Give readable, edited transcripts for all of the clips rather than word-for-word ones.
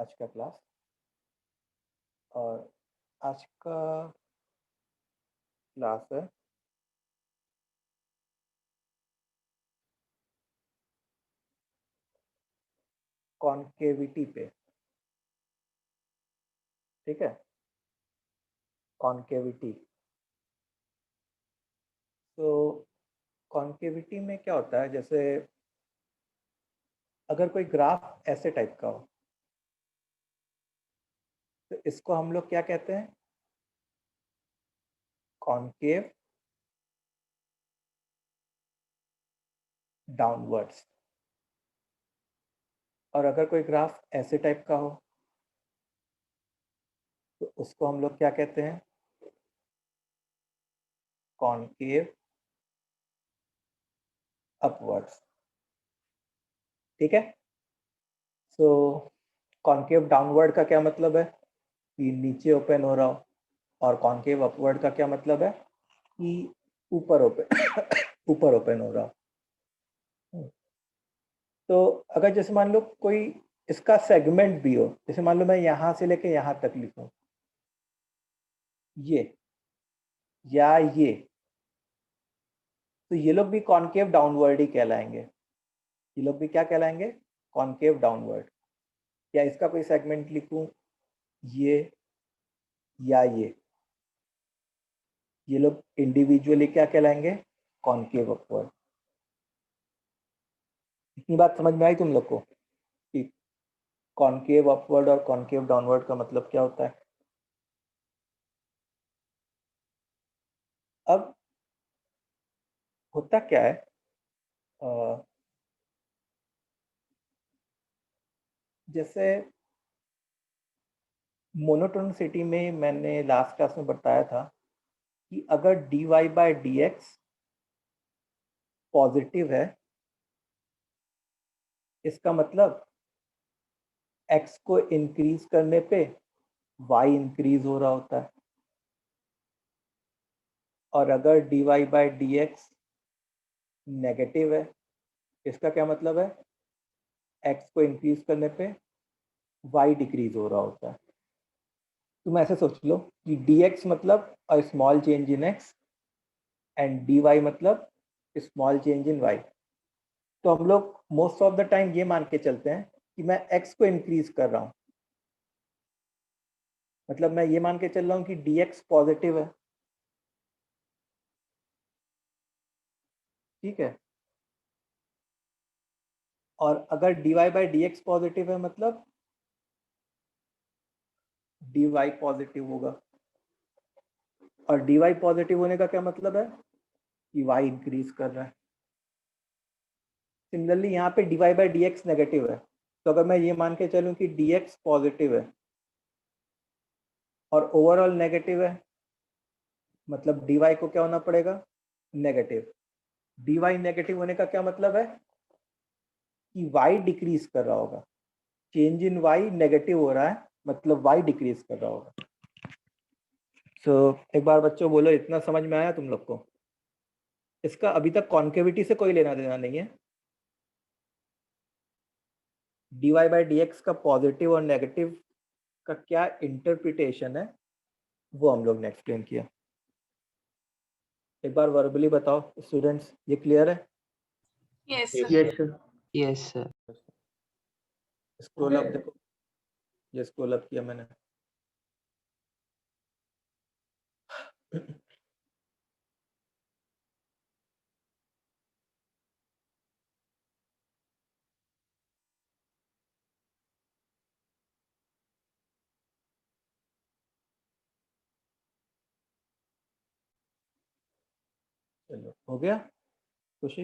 आज का क्लास। और आज का क्लास है कॉन्केविटी पे। ठीक है, कॉन्केविटी। तो कॉन्केविटी में क्या होता है, जैसे अगर कोई ग्राफ ऐसे टाइप का हो तो इसको हम लोग क्या कहते हैं, कॉन्केव डाउनवर्ड्स। और अगर कोई ग्राफ ऐसे टाइप का हो तो उसको हम लोग क्या कहते हैं, कॉन्केव अपवर्ड्स। ठीक है। सो कॉन्केव डाउनवर्ड का क्या मतलब है कि नीचे ओपन हो रहा हो, और कॉन्केव अपवर्ड का क्या मतलब है कि ऊपर ओपन ऊपर ओपन हो रहा हो। तो अगर जैसे मान लो कोई इसका सेगमेंट भी हो, जैसे मान लो मैं यहाँ से लेके यहाँ तक लिखूं, ये या तो ये लोग भी कॉन्केव डाउनवर्ड ही कहलाएंगे। ये लोग भी क्या कहलाएंगे, कॉन्केव डाउनवर्ड। या इसका कोई सेगमेंट लिखूं, ये या ये लोग इंडिविजुअली क्या कहलाएंगे, कॉन्केव अपवर्ड। इतनी बात समझ में आई तुम लोग को कि कॉन्केव अपवर्ड और कॉन्केव डाउनवर्ड का मतलब क्या होता है। अब होता क्या है, जैसे मोनोटोनिसिटी में मैंने लास्ट क्लास में बताया था कि अगर dy बाय dx पॉजिटिव है, इसका मतलब x को इंक्रीज करने पे y इंक्रीज हो रहा होता है। और अगर dy बाय dx नेगेटिव है, इसका क्या मतलब है, x को इंक्रीज करने पे y डिक्रीज हो रहा होता है। तुम ऐसे सोच लो कि dx मतलब a small change in x and dy मतलब स्मॉल चेंज इन y। तो हम लोग मोस्ट ऑफ द टाइम ये मान के चलते हैं कि मैं x को इंक्रीज कर रहा हूँ, मतलब मैं ये मान के चल रहा हूँ कि dx पॉजिटिव है। ठीक है। और अगर dy बाई dx पॉजिटिव है मतलब dy पॉजिटिव होगा। और dy पॉजिटिव होने का क्या मतलब है कि y इंक्रीज कर रहा है। सिमिलरली यहाँ पे dy बाई dx नेगेटिव है, तो अगर मैं ये मान के चलूँ कि dx पॉजिटिव है और ओवरऑल नेगेटिव है, मतलब dy को क्या होना पड़ेगा, नेगेटिव। dy नेगेटिव होने का क्या मतलब है कि y डिक्रीज कर रहा होगा। चेंज इन y नेगेटिव हो रहा है, मतलब y डिक्रीज कर रहा होगा। सो एक बार बच्चों बोलो, इतना समझ में आया तुम लोग को। इसका अभी तक कॉन्केविटी से कोई लेना देना नहीं है। dy बाई dx का पॉजिटिव और नेगेटिव का क्या इंटरप्रिटेशन है वो हम लोग ने एक्सप्लेन किया। एक बार वर्बली बताओ स्टूडेंट्स, ये क्लियर है? Yes, sir. Yes, sir. Yes, sir. Scroll up देखो, ये स्क्रॉल अप किया मैंने। चलो हो गया खुशी।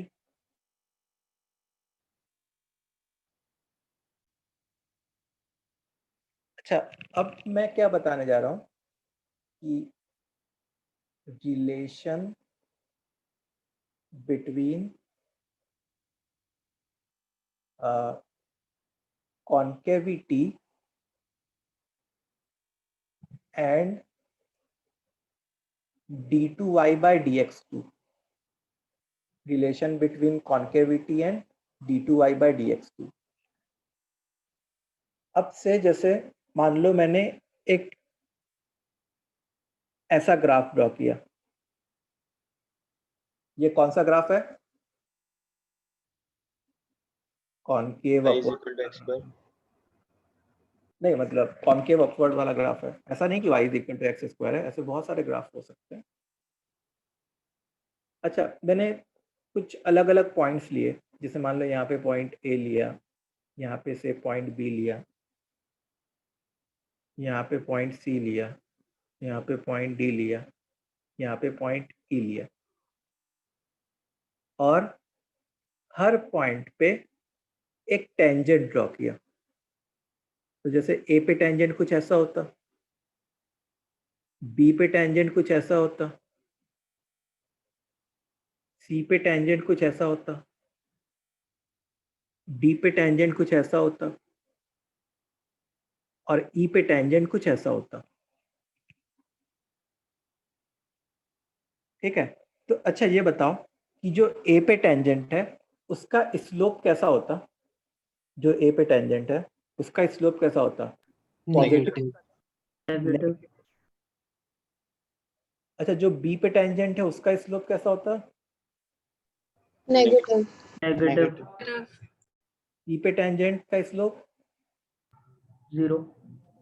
अच्छा, अब मैं क्या बताने जा रहा हूँ कि relation between concavity and d2y by dx2। relation between concavity and d2y by dx2। अब से जैसे मान लो मैंने एक ऐसा ग्राफ ड्रॉ किया, ये कौन सा ग्राफ है? Concave y is upward, equal to x square. नहीं मतलब कॉनकेव अपवर्ड वाला ग्राफ है। ऐसा नहीं कि y is equal to x square है, ऐसे बहुत सारे ग्राफ हो सकते हैं। अच्छा, मैंने कुछ अलग अलग पॉइंट्स लिए, जैसे मान लो यहाँ पे पॉइंट ए लिया, यहाँ पे से पॉइंट बी लिया, यहाँ पे पॉइंट सी लिया, यहाँ पे पॉइंट डी लिया, यहाँ पे पॉइंट ई लिया, और हर पॉइंट पे एक टेंजेंट ड्रॉ किया। तो जैसे ए पे टेंजेंट कुछ ऐसा होता, बी पे टेंजेंट कुछ ऐसा होता, सी पे टेंजेंट कुछ ऐसा होता, डी पे टेंजेंट कुछ ऐसा होता, और ई पे टेंजेंट कुछ ऐसा होता। ठीक है, तो अच्छा ये बताओ कि जो ए पे टेंजेंट है उसका स्लोप कैसा होता? जो ए पे टेंजेंट है उसका स्लोप कैसा होता? पॉजिटिव, नेगेटिव, अच्छा जो बी पे टेंजेंट है उसका स्लोप कैसा होता? नेगेटिव, नेगेटिव, ई पे टेंजेंट का स्लोप? 0,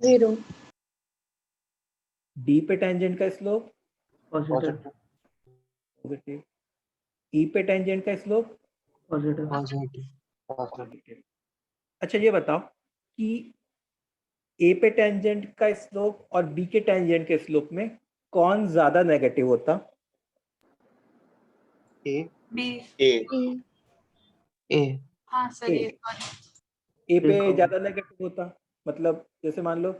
0, डी पे टेंजेंट का स्लोप? Positive, positive. ई पे टेंजेंट का स्लोप? Positive, positive. अच्छा ये बताओ कि ए पे टेंजेंट का स्लोप और बी के टेंजेंट के स्लोप में कौन ज्यादा नेगेटिव होता? A. B, A. E, A. हाँ सर A. ये ए पे देखो। ज्यादा नेगेटिव होता, मतलब जैसे मान लो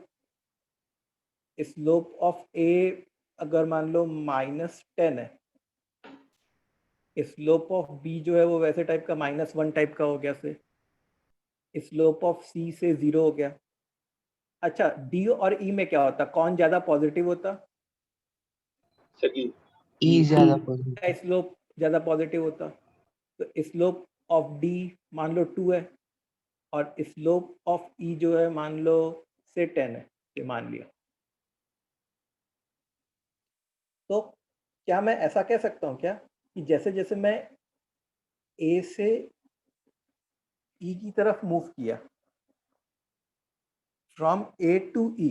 स्लोप ऑफ ए अगर मान लो -10 है, स्लोप ऑफ बी जो है वो वैसे टाइप का -1 टाइप का हो गया, से स्लोप ऑफ सी से 0 हो गया। अच्छा डी और ई में क्या होता, कौन ज्यादा पॉजिटिव होता? Sir, E. E ज्यादा का पॉजिटिव। स्लोप ज्यादा पॉजिटिव होता, तो स्लोप ऑफ डी मान लो 2 है और स्लोप ऑफ ई जो है मान लो से 10 है, ये मान लिया। तो क्या मैं ऐसा कह सकता हूँ क्या कि जैसे जैसे मैं ए से ई की तरफ मूव किया, फ्रॉम ए टू ई,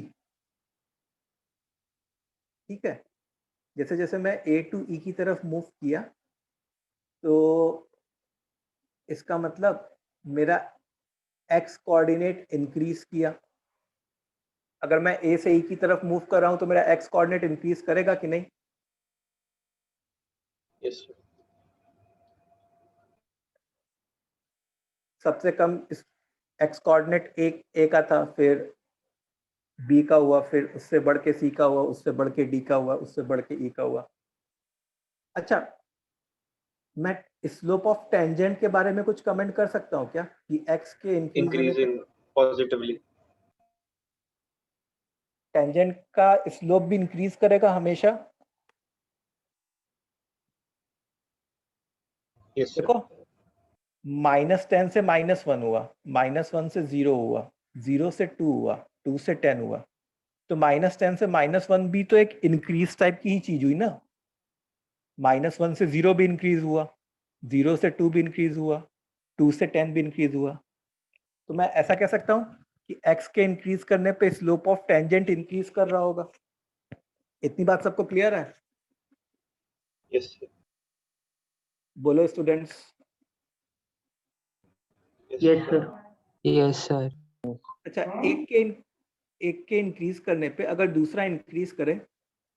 ठीक है, जैसे जैसे मैं ए टू ई की तरफ मूव किया तो इसका मतलब मेरा एक्स कोऑर्डिनेट इंक्रीज किया। अगर मैं ए से ई की तरफ मूव कर रहा हूं तो मेरा एक्स कोऑर्डिनेट इंक्रीज करेगा कि नहीं? Yes, sir. सबसे कम इस एक्स कोऑर्डिनेट ए का था, फिर बी का हुआ, फिर उससे बढ़ के सी का हुआ, उससे बढ़ के डी का हुआ, उससे बढ़ के ई का हुआ। अच्छा, मैं स्लोप ऑफ टेंजेंट के बारे में कुछ कमेंट कर सकता हूँ क्या कि एक्स के इंक्रीज होने पे Increasing positively. टेंजेंट का स्लोप भी इंक्रीज करेगा हमेशा? Yes, sir. देखो -10 से -1 हुआ, -1 से 0 हुआ, 0 से 2 हुआ, 2 से 10 हुआ, तो -10 से -1 भी तो एक इंक्रीज टाइप की ही चीज हुई ना। -1 से 0 भी इंक्रीज हुआ, 0 से 2 भी इंक्रीज हुआ, 2 से 10 भी इंक्रीज हुआ। तो मैं ऐसा कह सकता हूँ कि x के इंक्रीज करने पे स्लोप ऑफ टेंजेंट इंक्रीज कर रहा होगा। इतनी बात सबको क्लियर है? Yes, sir. बोलो students. Yes sir, Yes sir. अच्छा, एक के इंक्रीज करने पे अगर दूसरा इंक्रीज करे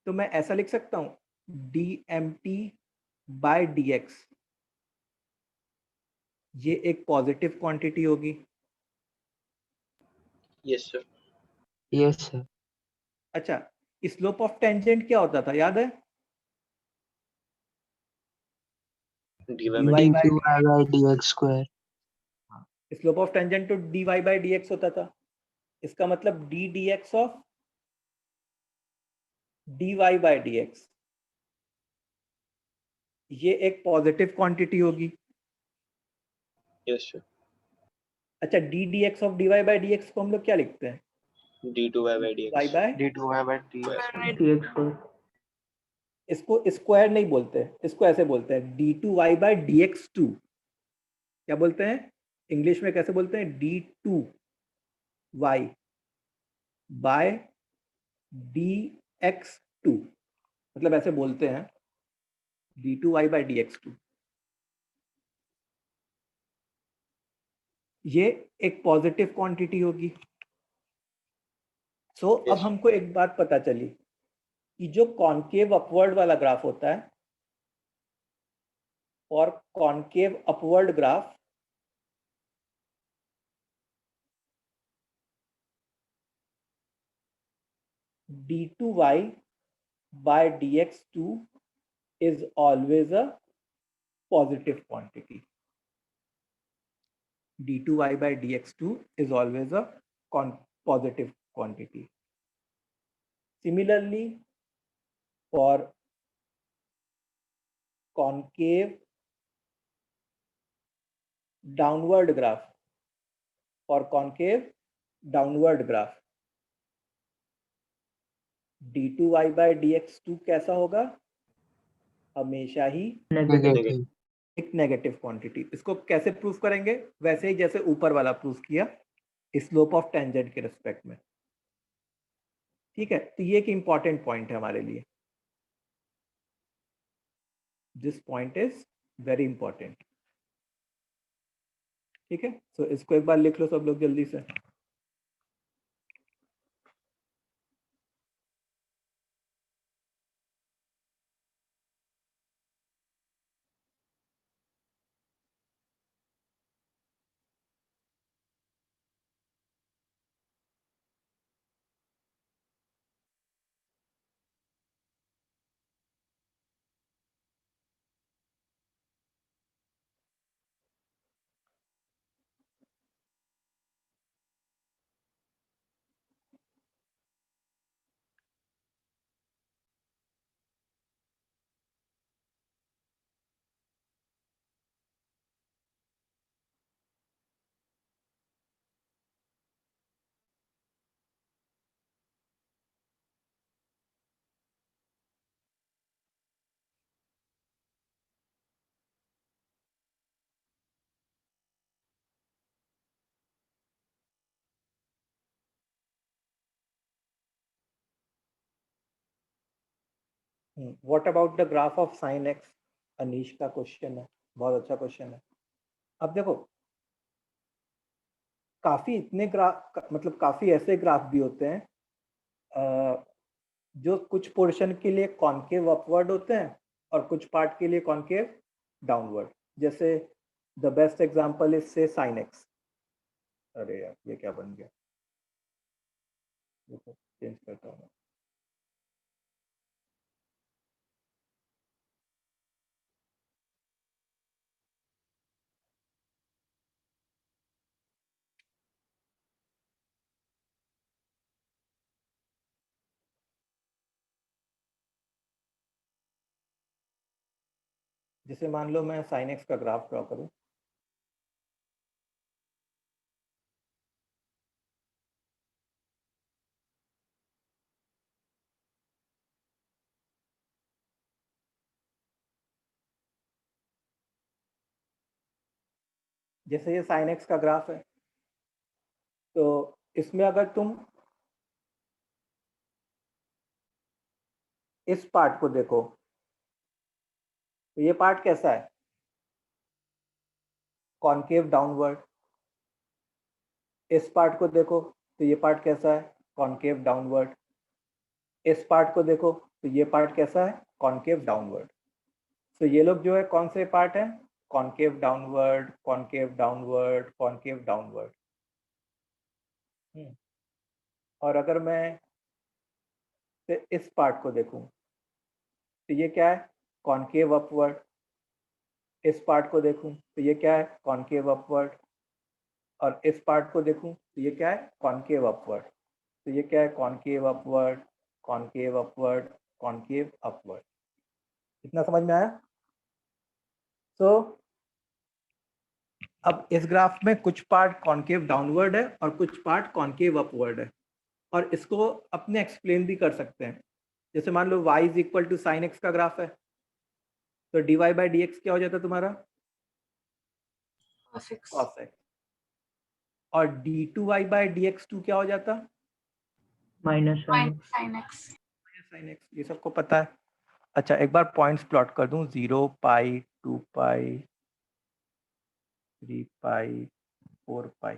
तो मैं ऐसा लिख सकता हूँ dmt/dx, ये एक पॉजिटिव क्वांटिटी होगी। Yes, sir. Yes sir. अच्छा, स्लोप ऑफ टेंजेंट क्या होता था याद है? dy dy by by dq by dx square. Slope of tangent तो dy/dx होता था। इसका मतलब d dx ऑफ dy/dx, ये एक पॉजिटिव क्वांटिटी होगी। Yes, sir. अच्छा, d d x of d y by d x को हम लोग क्या लिखते हैं? d2y by वाई dx बाय, d2y by dx dx sir. इसको स्क्वायर नहीं बोलते, इसको ऐसे बोलते हैं d two y by d x two. क्या बोलते हैं इंग्लिश में, कैसे बोलते हैं? D two y by d x two, मतलब ऐसे बोलते हैं d two y by d x two. ये एक पॉजिटिव क्वांटिटी होगी। सो अब Yes. हमको एक बात पता चली कि जो कॉनकेव अपवर्ड वाला ग्राफ होता है और concave upward graph d2y by dx2 is always a positive quantity. d2y by dx2 is always a positive quantity. Similarly, for concave downward graph, d2y by dx2 कैसा होगा? हमेशा ही Negative. negative एक negative quantity. इसको कैसे proof करेंगे? वैसे ही जैसे ऊपर वाला प्रूफ किया, स्लोप ऑफ टेंजेंट के रिस्पेक्ट में। ठीक है, तो ये एक इंपॉर्टेंट पॉइंट है हमारे लिए। This point is very important. ठीक है, सो इसको एक बार लिख लो सब लोग जल्दी से। What about the graph of sine x? Anish का क्वेश्चन है, बहुत अच्छा क्वेश्चन है। अब देखो, काफी इतने ग्राफ, मतलब काफी ऐसे ग्राफ भी होते हैं जो कुछ पोर्शन के लिए कॉनकेव अपवर्ड होते हैं और कुछ पार्ट के लिए कॉनकेव डाउनवर्ड। जैसे द बेस्ट एग्जांपल इज से साइन एक्स। अरे यार, ये क्या बन गया? चेंज करता हूँ। जैसे मान लो मैं साइन एक्स का ग्राफ ड्रॉ करूं, जैसे ये साइन एक्स का ग्राफ है, तो इसमें अगर तुम इस पार्ट को देखो तो ये पार्ट कैसा है? Concave downward. इस पार्ट को देखो तो ये पार्ट कैसा है? Concave downward. इस पार्ट को देखो तो ये पार्ट कैसा है? Concave downward. तो ये लोग जो है कौन से पार्ट हैं? Concave downward, concave downward, concave downward. और अगर मैं इस पार्ट को देखूं तो ये क्या है? Concave upward. इस पार्ट को देखूं तो ये क्या है? Concave upward. और इस पार्ट को देखूं तो ये क्या है? Concave upward. तो ये क्या है? Concave upward, concave upward, concave upward. इतना समझ में आया? तो अब इस ग्राफ में कुछ पार्ट कॉन्केव डाउनवर्ड है और कुछ पार्ट कॉन्केव अपवर्ड है, और इसको अपने एक्सप्लेन भी कर सकते हैं। जैसे मान लो y is equal to sine x का ग्राफ है, तो dy बाई डी एक्स क्या हो जाता है तुम्हारा? cos x cos x। और d2y by d x two क्या हो जाता? Minus sine minus sin x sine x. ये सबको पता है। अच्छा, एक बार पॉइंट्स प्लॉट कर दूं, 0 पाई 2 पाई 3 पाई 4 पाई।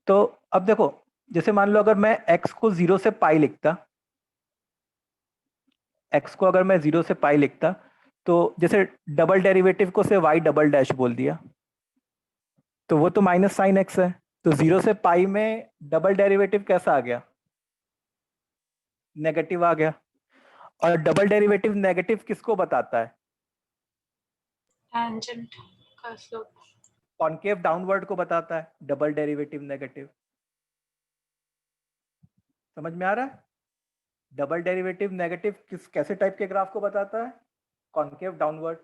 तो अब देखो, जैसे मान लो अगर मैं x को 0 से पाई लिखता, x को अगर मैं 0 से पाई लिखता, तो जैसे डबल डेरिवेटिव को से y डबल डैश बोल दिया, तो वो तो माइनस साइन एक्स है। तो 0 से पाई में डबल डेरिवेटिव कैसा आ गया? नेगेटिव आ गया। और डबल डेरिवेटिव नेगेटिव किसको बताता है? tangent का slope कॉन्केव डाउनवर्ड को बताता है डबल डेरिवेटिव नेगेटिव। समझ में आ रहा है? डबल डेरिवेटिव नेगेटिव कैसे टाइप के ग्राफ को बताता है? Concave downward.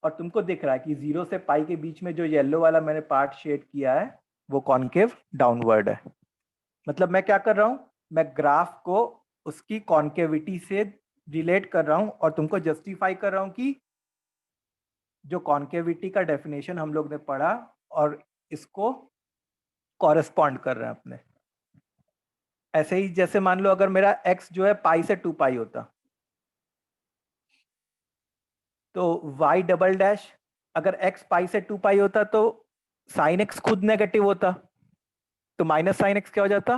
और तुमको दिख रहा है कि 0 से पाई के बीच में जो येलो वाला मैंने पार्ट शेड किया है वो कॉन्केव डाउनवर्ड है। मतलब मैं क्या कर रहा हूं, मैं ग्राफ को उसकी कॉन्केविटी से रिलेट कर रहा हूं और तुमको जस्टिफाई कर रहा हूं कि जो कॉन्केविटी का डेफिनेशन हम लोग ने पढ़ा और इसको कॉरेस्पॉन्ड कर रहे हैं अपने। ऐसे ही जैसे मान लो अगर मेरा x जो है पाई से 2 पाई होता, तो y डबल डैश, अगर x पाई से 2 पाई होता तो साइन x खुद नेगेटिव होता, तो माइनस साइन x क्या हो जाता?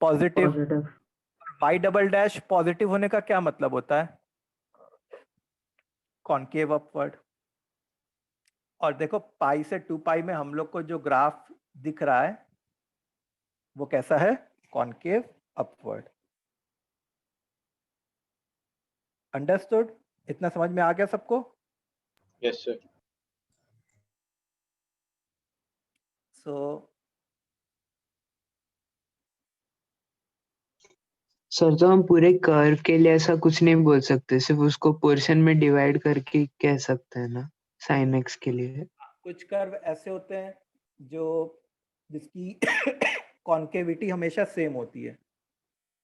Positive. Positive y double dash positive होने का क्या मतलब होता है? Concave upward. और देखो पाई से 2 पाई में हम लोग को जो ग्राफ दिख रहा है वो कैसा है? Concave upward. अंडरस्टूड? इतना समझ में आ गया सबको? Yes, sir. सो सर तो हम पूरे कर्व के लिए ऐसा कुछ नहीं बोल सकते, सिर्फ उसको पोर्शन में डिवाइड करके कह सकते हैं ना, साइन एक्स के लिए। कुछ कर्व ऐसे होते हैं जो जिसकी कॉन्केविटी हमेशा सेम होती है,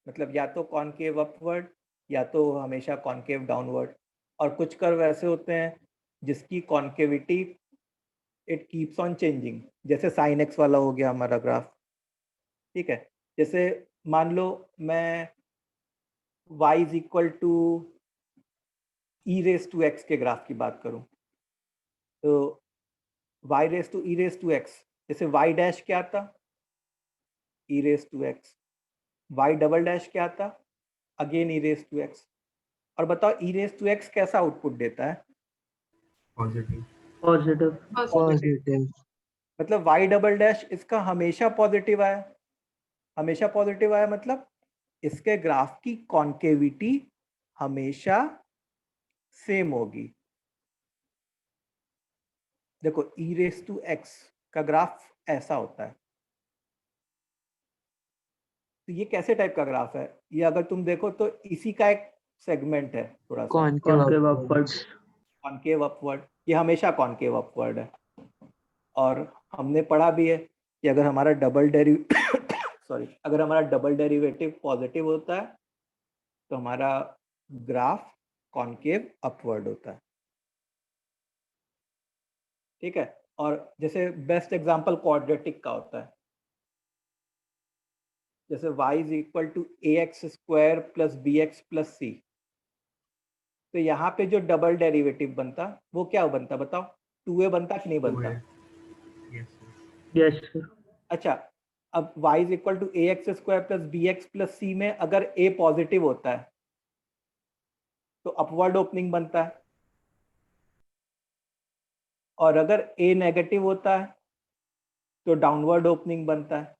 मतलब या तो कॉन्केव अपवर्ड या तो हमेशा कॉन्केव डाउनवर्ड। और कुछ कर्व ऐसे होते हैं जिसकी concavity it keeps on changing, जैसे साइन एक्स वाला हो गया हमारा ग्राफ। ठीक है, जैसे मान लो मैं y is equal to e raise to x के ग्राफ की बात करूं, तो y raise to e raise to x, जैसे y डैश क्या आता? E raise to x. y double dash क्या आता? Again e raise to x. और बताओ ई रेस टू एक्स कैसा आउटपुट देता है? Positive positive positive. मतलब y डबल डैश इसका हमेशा पॉजिटिव आया। हमेशा पॉजिटिव आया मतलब इसके ग्राफ की कॉन्केविटी हमेशा सेम होगी। देखो ई रेस टू एक्स का ग्राफ ऐसा होता है। तो ये कैसे टाइप का ग्राफ है? ये अगर तुम देखो तो इसी का एक सेगमेंट है थोड़ा सा, कॉन्केव अपवर्ड कॉन्केव अपवर्ड। ये हमेशा कॉन्केव अपवर्ड है। और हमने पढ़ा भी है कि अगर हमारा डबल सॉरी, अगर हमारा डबल डेरिवेटिव पॉजिटिव होता है तो हमारा ग्राफ कॉन्केव अपवर्ड होता है। ठीक है, और जैसे बेस्ट एग्जांपल क्वाड्रेटिक का होता है, जैसे y is equal to a x square plus b x plus c. तो यहाँ पे जो डबल डेरिवेटिव बनता वो क्या बनता बताओ? 2a बनता कि नहीं बनता? यस सर अच्छा, अब y is equal to a x square plus b x plus c में अगर a पॉजिटिव होता है तो अपवर्ड ओपनिंग बनता है, और अगर a नेगेटिव होता है तो डाउनवर्ड ओपनिंग बनता है।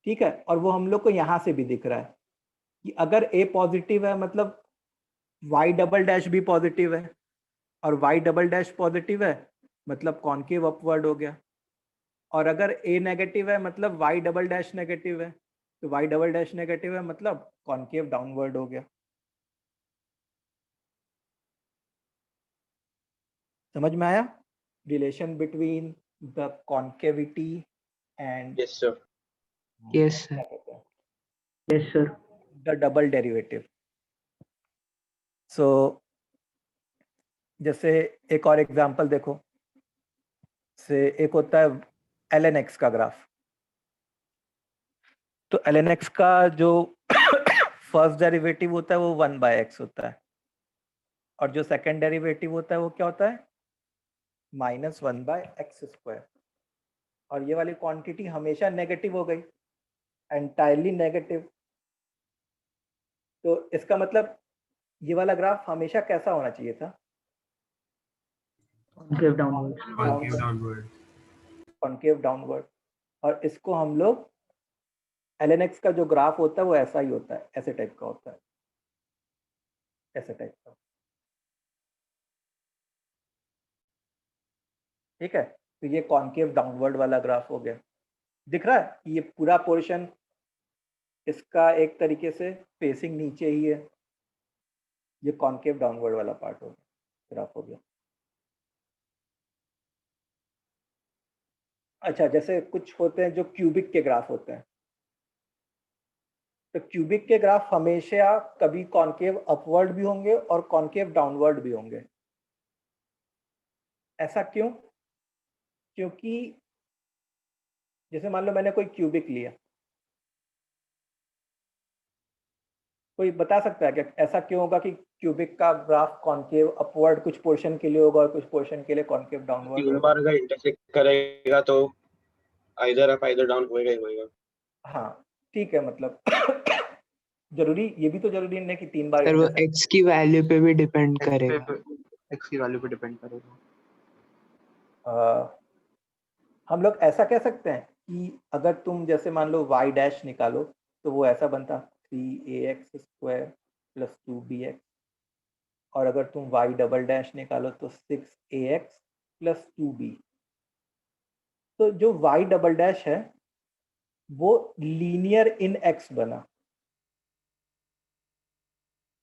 ठीक है, और वो हम लोग को यहाँ से भी दिख रहा है कि अगर a पॉजिटिव है मतलब y डबल डैश भी पॉजिटिव है, और y डबल डैश पॉजिटिव है मतलब कॉन्केव अपवर्ड हो गया। और अगर a नेगेटिव है मतलब y डबल डैश नेगेटिव है, तो y डबल डैश नेगेटिव है मतलब कॉन्केव डाउनवर्ड हो गया। समझ में आया? relation between the concavity and Yes, sir. Yes, sir. क्या कहते हैं, Yes, sir. the double derivative. So जैसे एक और एग्जांपल देखो, से एक होता है ln x का ग्राफ। तो ln x का जो फर्स्ट डेरिवेटिव होता है वो 1/x होता है, और जो सेकंड डेरिवेटिव होता है वो क्या होता है, -1/x²। और ये वाली क्वांटिटी हमेशा नेगेटिव हो गई, एंटायरली नेगेटिव। तो इसका मतलब ये वाला ग्राफ हमेशा कैसा होना चाहिए था, Concave downwards. Downwards. Downwards. Concave downward. और इसको हम लोग ln x का जो ग्राफ होता है वो ऐसा ही होता है, ऐसे टाइप का होता है, ऐसे टाइप का। ठीक है, तो ये कॉन्केव डाउनवर्ड वाला ग्राफ हो गया। दिख रहा है कि ये पूरा पोर्शन इसका एक तरीके से फेसिंग नीचे ही है, ये कॉन्केव डाउनवर्ड वाला पार्ट हो गया, ग्राफ हो गया। अच्छा, जैसे कुछ होते हैं जो क्यूबिक के ग्राफ होते हैं, तो क्यूबिक के ग्राफ हमेशा कभी कॉन्केव अपवर्ड भी होंगे और कॉन्केव डाउनवर्ड भी होंगे। ऐसा क्यों? क्योंकि जैसे मान लो मैंने कोई क्यूबिक लिया, कोई बता सकता है क्या ऐसा क्यों होगा कि क्यूबिक का ग्राफ कॉन्केव अपवर्ड कुछ पोर्शन के लिए होगा और कुछ पोर्शन के लिए कॉन्केव डाउनवर्ड तीन होगा? बार अगर इंटरसेक्ट करेगा तो आइदर अप आइदर डाउन होएगा ही होएगा। हाँ ठीक है, मतलब जरूरी, ये भी तो जरूरी नहीं है कि 3 बार सर वो intersect- x की वैल्यू पे भी डिपेंड करेगा। एक्स की वैल्यू पे डिपेंड करेगा। हम लोग ऐसा कह सकते हैं कि अगर तुम जैसे मान लो y डैश निकालो तो वो ऐसा बनता 3ax² + 2bx, और अगर तुम y डबल डैश निकालो तो 6ax + 2b। तो जो y डबल डैश है वो लीनियर इन x बना।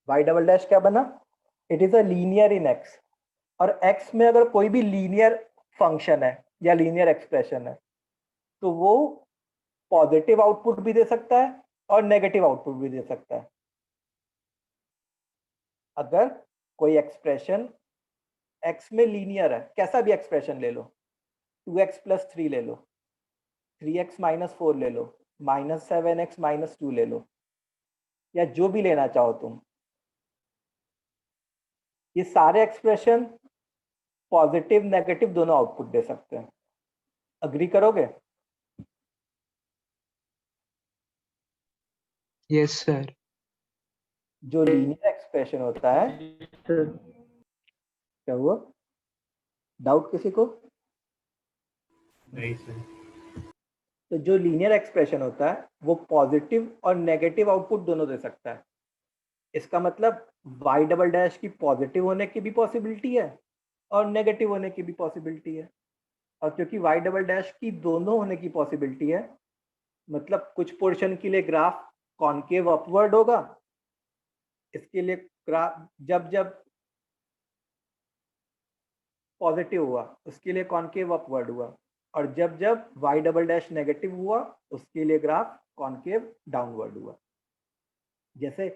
y डबल डैश क्या बना? It is a linear in x। और x में अगर कोई भी लीनियर फंक्शन है या लीनियर एक्सप्रेशन है तो वो पॉजिटिव आउटपुट भी दे सकता है और नेगेटिव आउटपुट भी दे सकता है। अगर कोई एक्सप्रेशन x में लीनियर है, कैसा भी एक्सप्रेशन ले लो, 2x + 3 ले लो, 3x - 4 ले लो, -7x - 2 ले लो, या जो भी लेना चाहो तुम, ये सारे एक्सप्रेशन पॉजिटिव नेगेटिव दोनों आउटपुट दे सकते हैं। अग्री करोगे? Yes sir. जो लीनियर एक्सप्रेशन होता है, Sir. क्या हुआ, डाउट किसी को? नहीं सर। तो जो लीनियर एक्सप्रेशन होता है वो पॉजिटिव और नेगेटिव आउटपुट दोनों दे सकता है। इसका मतलब y डबल डैश की पॉजिटिव होने की भी पॉसिबिलिटी है और नेगेटिव होने की भी पॉसिबिलिटी है। और क्योंकि y डबल डैश की दोनों होने की पॉसिबिलिटी है, मतलब कुछ पोर्शन के लिए ग्राफ कॉन्केव अपवर्ड होगा, इसके लिए ग्राफ जब जब पॉजिटिव हुआ उसके लिए कॉन्केव अपवर्ड हुआ, और जब जब y डबल डैश नेगेटिव हुआ उसके लिए ग्राफ कॉन्केव डाउनवर्ड हुआ। जैसे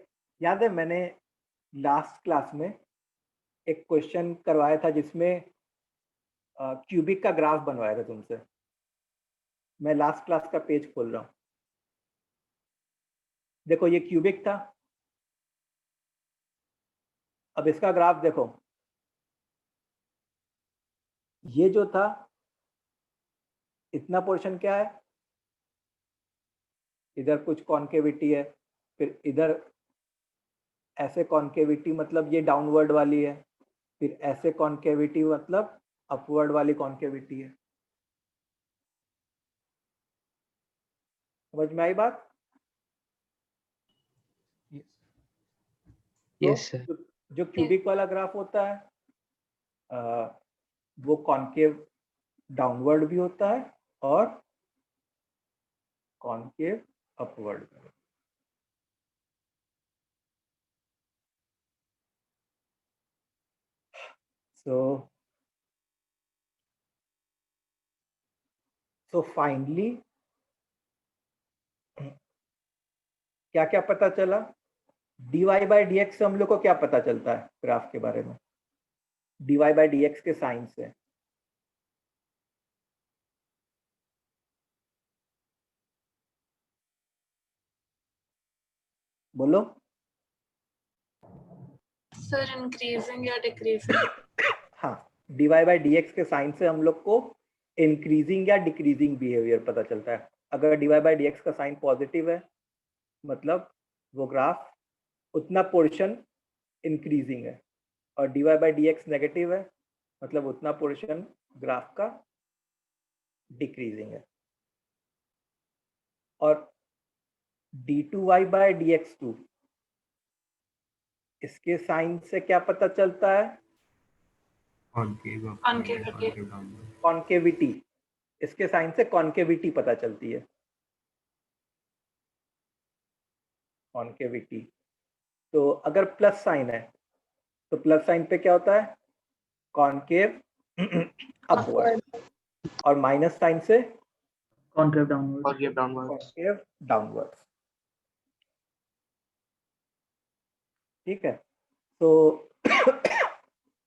याद है मैंने लास्ट क्लास में एक क्वेश्चन करवाया था जिसमें क्यूबिक का ग्राफ बनवाया था तुमसे। मैं लास्ट क्लास का पेज खोल रहा हूँ, देखो ये क्यूबिक था। अब इसका ग्राफ देखो, ये जो था इतना पोर्शन क्या है, इधर कुछ कॉन्केविटी है, फिर इधर ऐसे कॉन्केविटी मतलब ये डाउनवर्ड वाली है, फिर ऐसे कॉन्केविटी मतलब अपवर्ड वाली कॉन्केविटी है। समझ में आई बात? तो यस सर। जो क्यूबिक वाला ग्राफ होता है वो कॉन्केव डाउनवर्ड भी होता है और कॉन्केव अपवर्ड भी। सो सो फाइनली क्या क्या पता चला? dy बाई डी एक्स से हम लोग को क्या पता चलता है ग्राफ के बारे में? dy बाई डी एक्स के साइन से बोलो। सर इंक्रीजिंग या डिक्रीजिंग? हाँ, dy बाई डी एक्स के साइन से हम लोग को इंक्रीजिंग या डिक्रीजिंग बिहेवियर पता चलता है। अगर dy बाई डी एक्स का साइन पॉजिटिव है मतलब वो ग्राफ उतना पोर्शन इंक्रीजिंग है, और dy by d x negative है मतलब उतना पोर्शन ग्राफ का डिक्रीजिंग है। और d2y by d x two, इसके साइन से क्या पता चलता है? कॉन्केविटी। इसके साइन से कॉन्केविटी पता चलती है, कॉन्केविटी। तो अगर प्लस साइन है तो प्लस साइन पे क्या होता है? कॉन्केव अपवर्ड, और माइनस साइन से कॉन्केव डाउनवर्ड। Concave downward. ठीक है, तो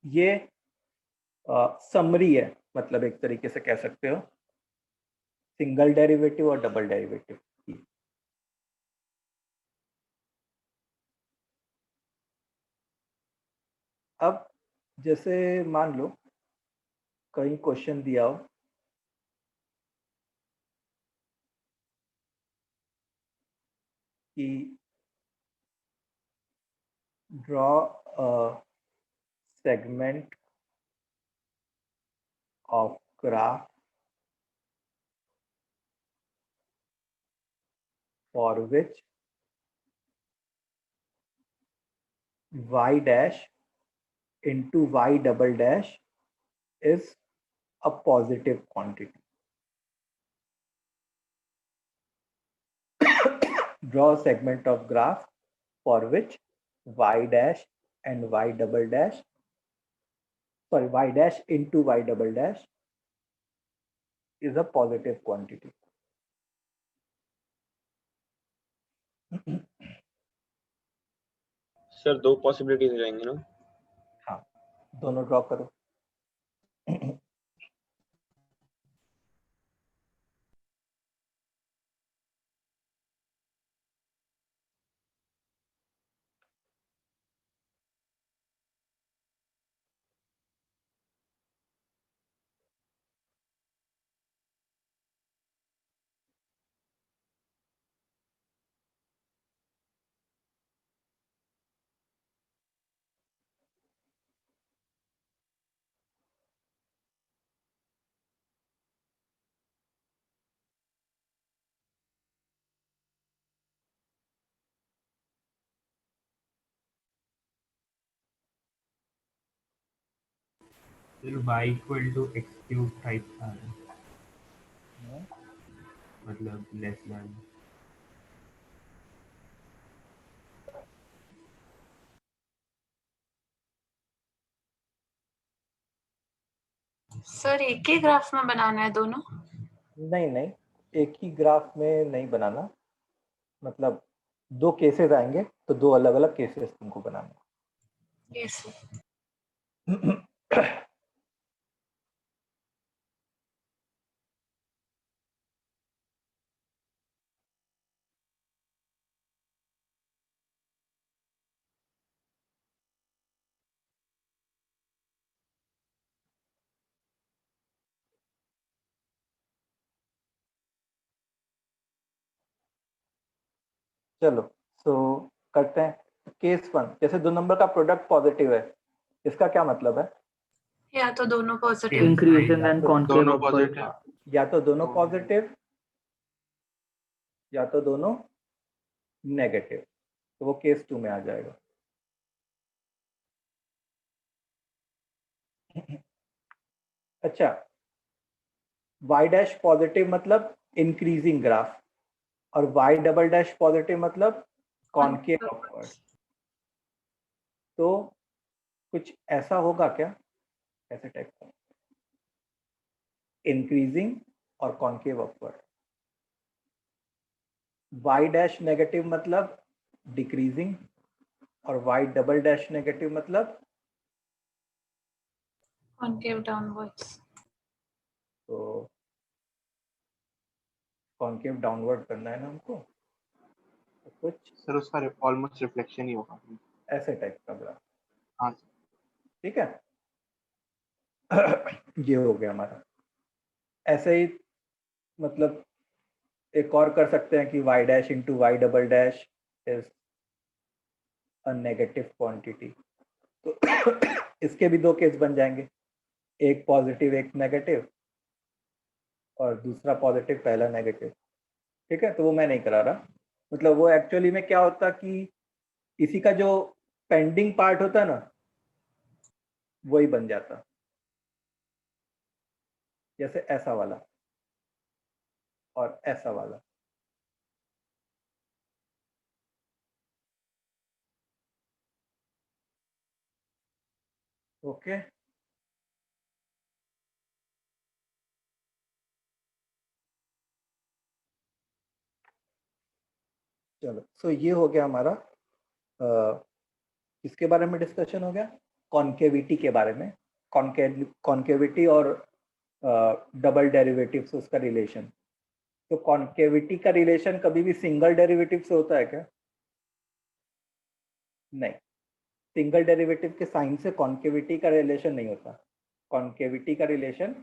ये समरी है, मतलब एक तरीके से कह सकते हो सिंगल डेरिवेटिव और डबल डेरिवेटिव की। अब जैसे मान लो कहीं क्वेश्चन दिया हो कि draw a segment of graph for which y dash into y double dash is a positive quantity. Draw a segment of graph for which y dash and y double dash, sorry, y dash into y double dash is a positive quantity. Sir दो possibilities हो जाएंगी ना? हाँ, दोनों draw करो। फिर y equal to x cube type का है, मतलब लेस देन। सर एक ही ग्राफ में बनाना है दोनों? नहीं नहीं, एक ही ग्राफ में नहीं बनाना, मतलब दो केसेस आएंगे तो दो अलग अलग केसेस तुमको बनाना। यस। चलो तो करते हैं केस वन। जैसे 2 नंबर का प्रोडक्ट पॉजिटिव है, इसका क्या मतलब है? या तो दोनों पॉजिटिव। इंक्रीजिंग एंड कॉन्केव दोनों अपवर्ड। पॉजिटिव। या तो दोनों पॉजिटिव या तो दोनों नेगेटिव, तो वो केस 2 में आ जाएगा। अच्छा, y डैश पॉजिटिव मतलब इंक्रीजिंग ग्राफ, और y डबल डैश पॉजिटिव मतलब कॉन्केव अपवर्ड। तो कुछ ऐसा होगा क्या, ऐसे टाइप का इंक्रीजिंग और concave upward. y dash negative मतलब डिक्रीजिंग और y डबल डैश नेगेटिव मतलब कॉन्केव डाउनवर्ड्स। तो कॉन्केव डाउनवर्ड करना है ना हमको, तो कुछ सर उसका ऑलमोस्ट रिफ्लेक्शन ही होगा। ऐसे टाइप का ग्राफ। हाँ सर। ठीक है। ये हो गया हमारा। ऐसे ही मतलब एक और कर सकते हैं कि y dash into y double dash is a negative quantity. तो इसके भी दो केस बन जाएंगे, एक पॉजिटिव एक नेगेटिव और दूसरा पॉजिटिव पहला नेगेटिव। ठीक है, तो वो मैं नहीं करा रहा। मतलब वो एक्चुअली में क्या होता कि इसी का जो पेंडिंग पार्ट होता ना वही बन जाता, जैसे ऐसा वाला और ऐसा वाला। ओके, चलो। सो ये हो गया हमारा किसके बारे में डिस्कशन हो गया, कॉन्केविटी के बारे में। कॉन्केविटी और डबल डेरिवेटिव से उसका रिलेशन। तो कॉन्केविटी का रिलेशन कभी भी सिंगल डेरिवेटिव से होता है क्या? नहीं, सिंगल डेरिवेटिव के साइन से कॉन्केविटी का रिलेशन नहीं होता। कॉन्केविटी का रिलेशन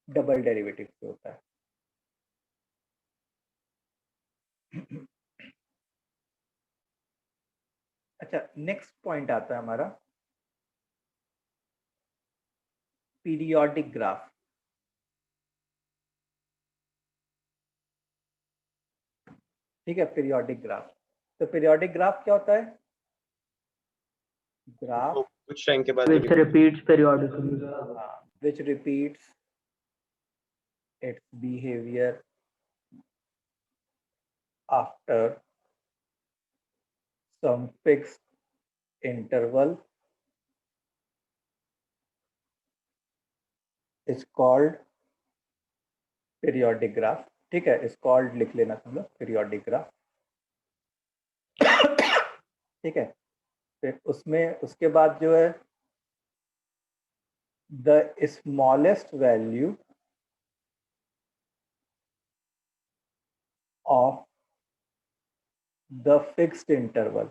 डबल डेरिवेटिव से होता है। अच्छा, नेक्स्ट पॉइंट आता है हमारा पीरियोडिक ग्राफ। ठीक है, पीरियोडिक ग्राफ। तो पीरियोडिक ग्राफ क्या होता है? ग्राफ तो कुछ टाइम के बाद which repeats periodically. which repeats its behavior after some fixed interval is called periodic graph। ठीक है, is called लिख लेना तुम लोग, periodic graph। ठीक है, फिर उसमें उसके बाद जो है the smallest value of the fixed interval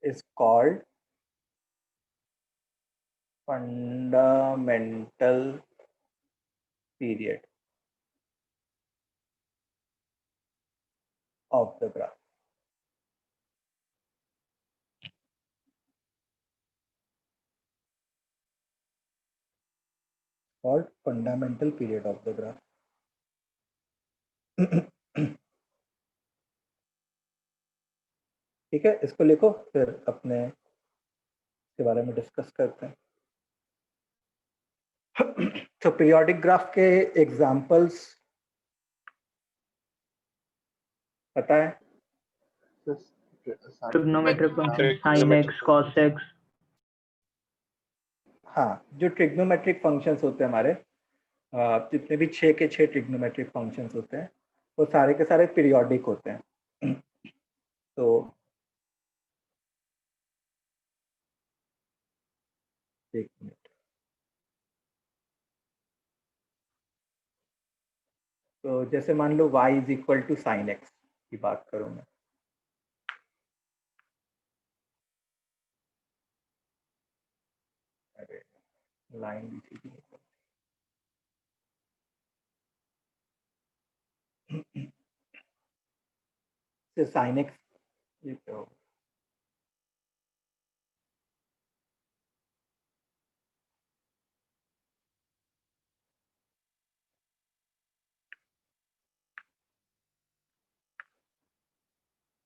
is called fundamental period of the graph। called fundamental period of the graph। ठीक है, इसको लिखो, फिर अपने के बारे में डिस्कस करते हैं। तो पीरियोडिक ग्राफ के एग्जांपल्स पता है? Trigonometric function, sin x, cos x. हाँ, जो ट्रिग्नोमेट्रिक फंक्शंस होते हैं हमारे, जितने भी 6 के 6 ट्रिग्नोमेट्रिक फंक्शंस होते हैं वो सारे के सारे पीरियोडिक होते हैं। तो एक मिनट, तो जैसे मान लो y is equal to sine x की बात करूं मैं। अरे लाइन भी ठीक नहीं। साइन एक्स ये तो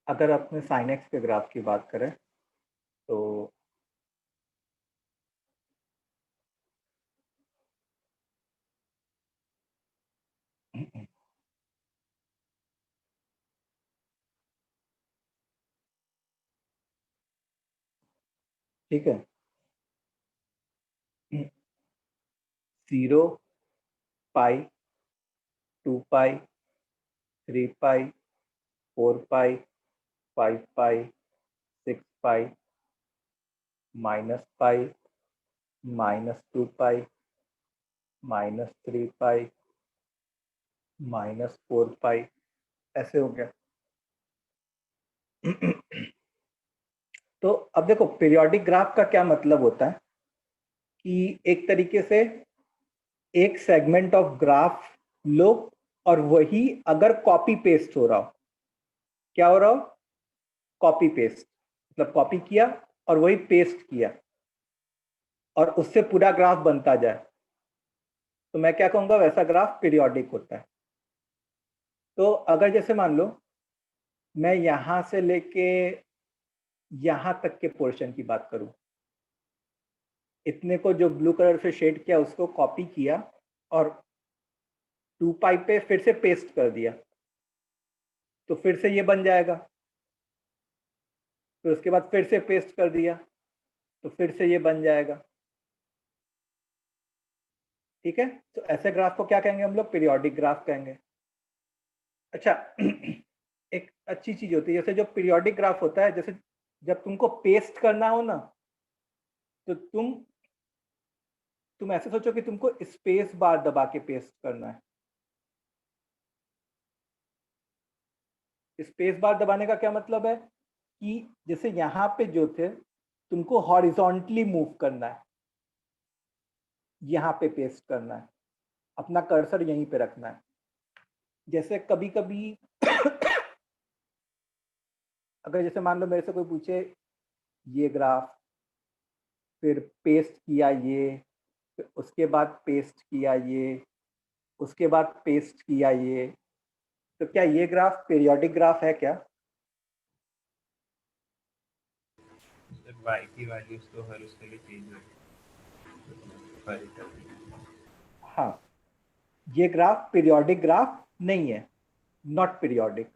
अगर अपने साइन एक्स के ग्राफ की बात करें तो ठीक है, 0, पाई, 2 पाई, 3 पाई, 4 पाई, 5 पाई, 6 पाई, -पाई, -2 पाई, -3 पाई, -4 पाई, ऐसे हो गया। तो अब देखो पीरियोडिक ग्राफ का क्या मतलब होता है कि एक तरीके से एक सेगमेंट ऑफ ग्राफ लो और वही अगर कॉपी पेस्ट हो रहा हो, क्या हो रहा हो, कॉपी पेस्ट, मतलब कॉपी किया और वही पेस्ट किया और उससे पूरा ग्राफ बनता जाए, तो मैं क्या कहूँगा, वैसा ग्राफ पीरियोडिक होता है। तो अगर जैसे मान लो मैं यहाँ से लेके यहाँ तक के पोर्शन की बात करूँ, इतने को जो ब्लू कलर से शेड किया उसको कॉपी किया और 2 पाई पे फिर से पेस्ट कर दिया, तो फिर से ये बन जाएगा। फिर उसके बाद फिर से पेस्ट कर दिया तो फिर से ये बन जाएगा। ठीक है, तो ऐसे ग्राफ को क्या कहेंगे हम लोग, पीरियोडिक ग्राफ कहेंगे। अच्छा एक अच्छी चीज होती है, जैसे जो पीरियोडिक ग्राफ होता है, जैसे जब तुमको पेस्ट करना हो ना, तो तुम ऐसे सोचो कि तुमको स्पेस बार दबा के पेस्ट करना है। स्पेस बार दबाने का क्या मतलब है कि जैसे यहाँ पे जो थे तुमको हॉरिजॉन्टली मूव करना है, यहाँ पे पेस्ट करना है, अपना कर्सर यहीं पे रखना है। जैसे कभी कभी अगर जैसे मान लो मेरे से कोई पूछे ये ग्राफ, फिर पेस्ट किया ये, फिर उसके बाद पेस्ट किया ये, उसके बाद पेस्ट किया ये, तो क्या ये ग्राफ पीरियोडिक ग्राफ है क्या? y की वैल्यूज तो हर उसके लिए चेंज होती है। हाँ, ये ग्राफ पीरियोडिक ग्राफ नहीं है, not periodic,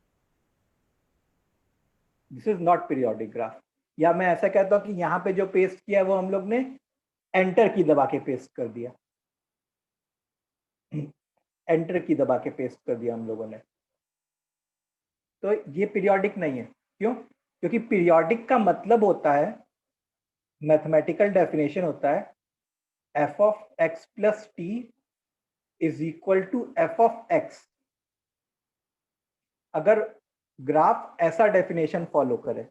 this is not periodic graph. या मैं ऐसा कहता हूं कि यहाँ पे जो पेस्ट किया है वो हम लोग ने एंटर की दबा के पेस्ट कर दिया, एंटर की दबा के पेस्ट कर दिया हम लोगों ने, तो ये पीरियोडिक नहीं है। क्यों? क्योंकि पीरियोडिक का मतलब होता है, मैथमेटिकल डेफिनेशन होता है, f of x plus t is equal to f of x। अगर ग्राफ ऐसा डेफिनेशन फॉलो करे,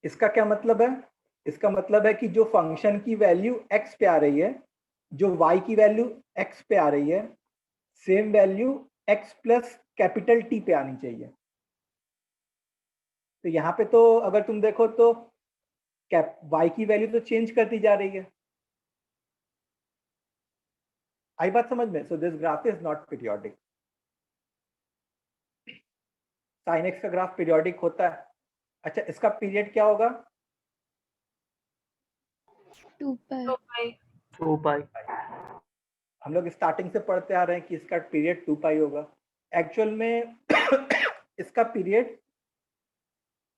इसका क्या मतलब है? इसका मतलब है कि जो फंक्शन की वैल्यू x पे आ रही है, जो y की वैल्यू x पे आ रही है, same value x plus capital T पे आनी चाहिए। तो यहाँ पे तो अगर तुम देखो तो y की वैल्यू तो चेंज करती जा रही है। आई बात समझ में? So this graph is not periodic. Sign x का ग्राफ पीरियोडिक होता है। अच्छा, इसका पीरियड क्या होगा? 2 पाई। 2 पाई। हम लोग स्टार्टिंग से पढ़ते आ रहे हैं कि इसका पीरियड 2 पाई होगा। एक्चुअल में इसका पीरियड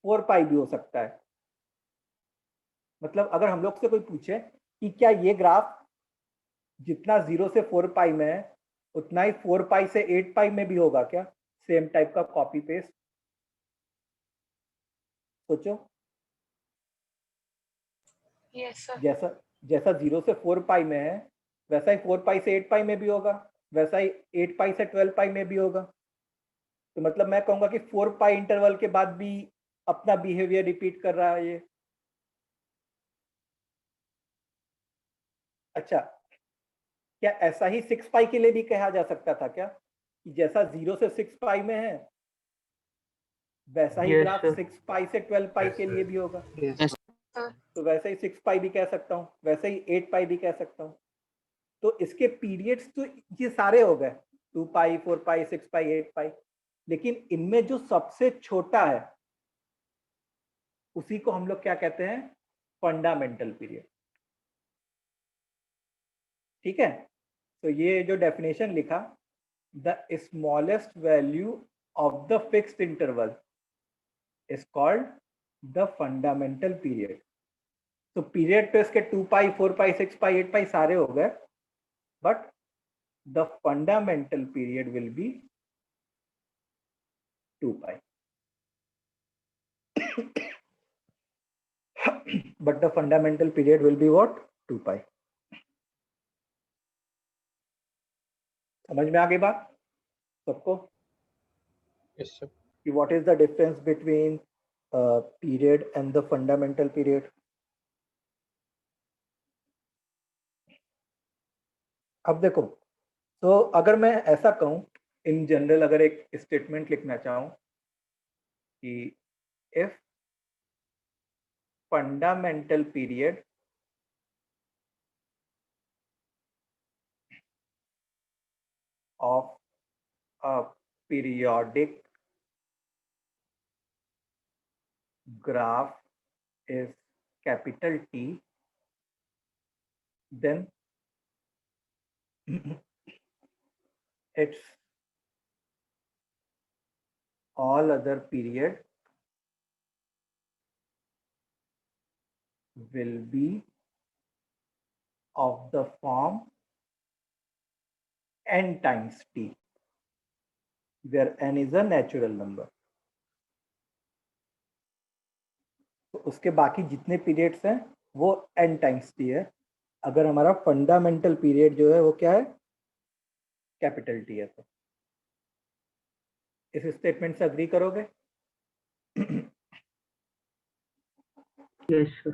4 पाई भी हो सकता है। मतलब अगर हम लोग से कोई पूछे कि क्या ये ग्राफ जितना 0 से 4 पाई में है उतना ही 4 पाई से 8 पाई में भी होगा क्या? सेम टाइप का कॉपी पेस्ट। सोचो, Yes, sir. जैसा जैसा 0 से 4 पाई में है वैसा ही 4 पाई से 8 पाई में भी होगा, वैसा ही 8 पाई से 12 पाई में भी होगा। तो मतलब मैं कहूंगा कि 4 पाई इंटरवल के बाद भी अपना बिहेवियर रिपीट कर रहा है ये। अच्छा, क्या ऐसा ही 6 पाई के लिए भी कहा जा सकता था क्या, कि जैसा 0 से 6 पाई में है वैसा ही Yes, ग्राफ sir. 6 पाई से 12 पाई Yes, के sir. लिए भी होगा? Yes. तो वैसे ही 6 पाई भी कह सकता हूँ, वैसे ही 8 पाई भी कह सकता हूँ। तो इसके पीरियड्स तो ये सारे हो गए, 2 पाई, 4 पाई, 6 पाई, 8 पाई, लेकिन इनमें जो सबसे छोटा है उसी को हम लोग क्या कहते हैं? Fundamental period. ठीक है, तो ये जो डेफिनेशन लिखा, the smallest value of the fixed interval is called the fundamental period. तो पीरियड तो इसके 2 पाई 4 पाई 6 पाई 8 पाई सारे हो गए, but the fundamental period will be 2 pi. But the fundamental period will be what? 2 pi. समझ में आ गई बात सबको Yes, sir. कि what is the difference between period and the fundamental period? अब देखो, तो अगर मैं ऐसा कहूं इन जनरल, अगर एक स्टेटमेंट लिखना चाहूं कि if fundamental period of a periodic graph is capital T, then its all other period will be of the form n times t, where n is a natural number. तो उसके बाकी जितने periods हैं वो n times t है, अगर हमारा fundamental period जो है वो क्या है, कैपिटल टी है. तो इस स्टेटमेंट से अग्री करोगे? Yes, sir.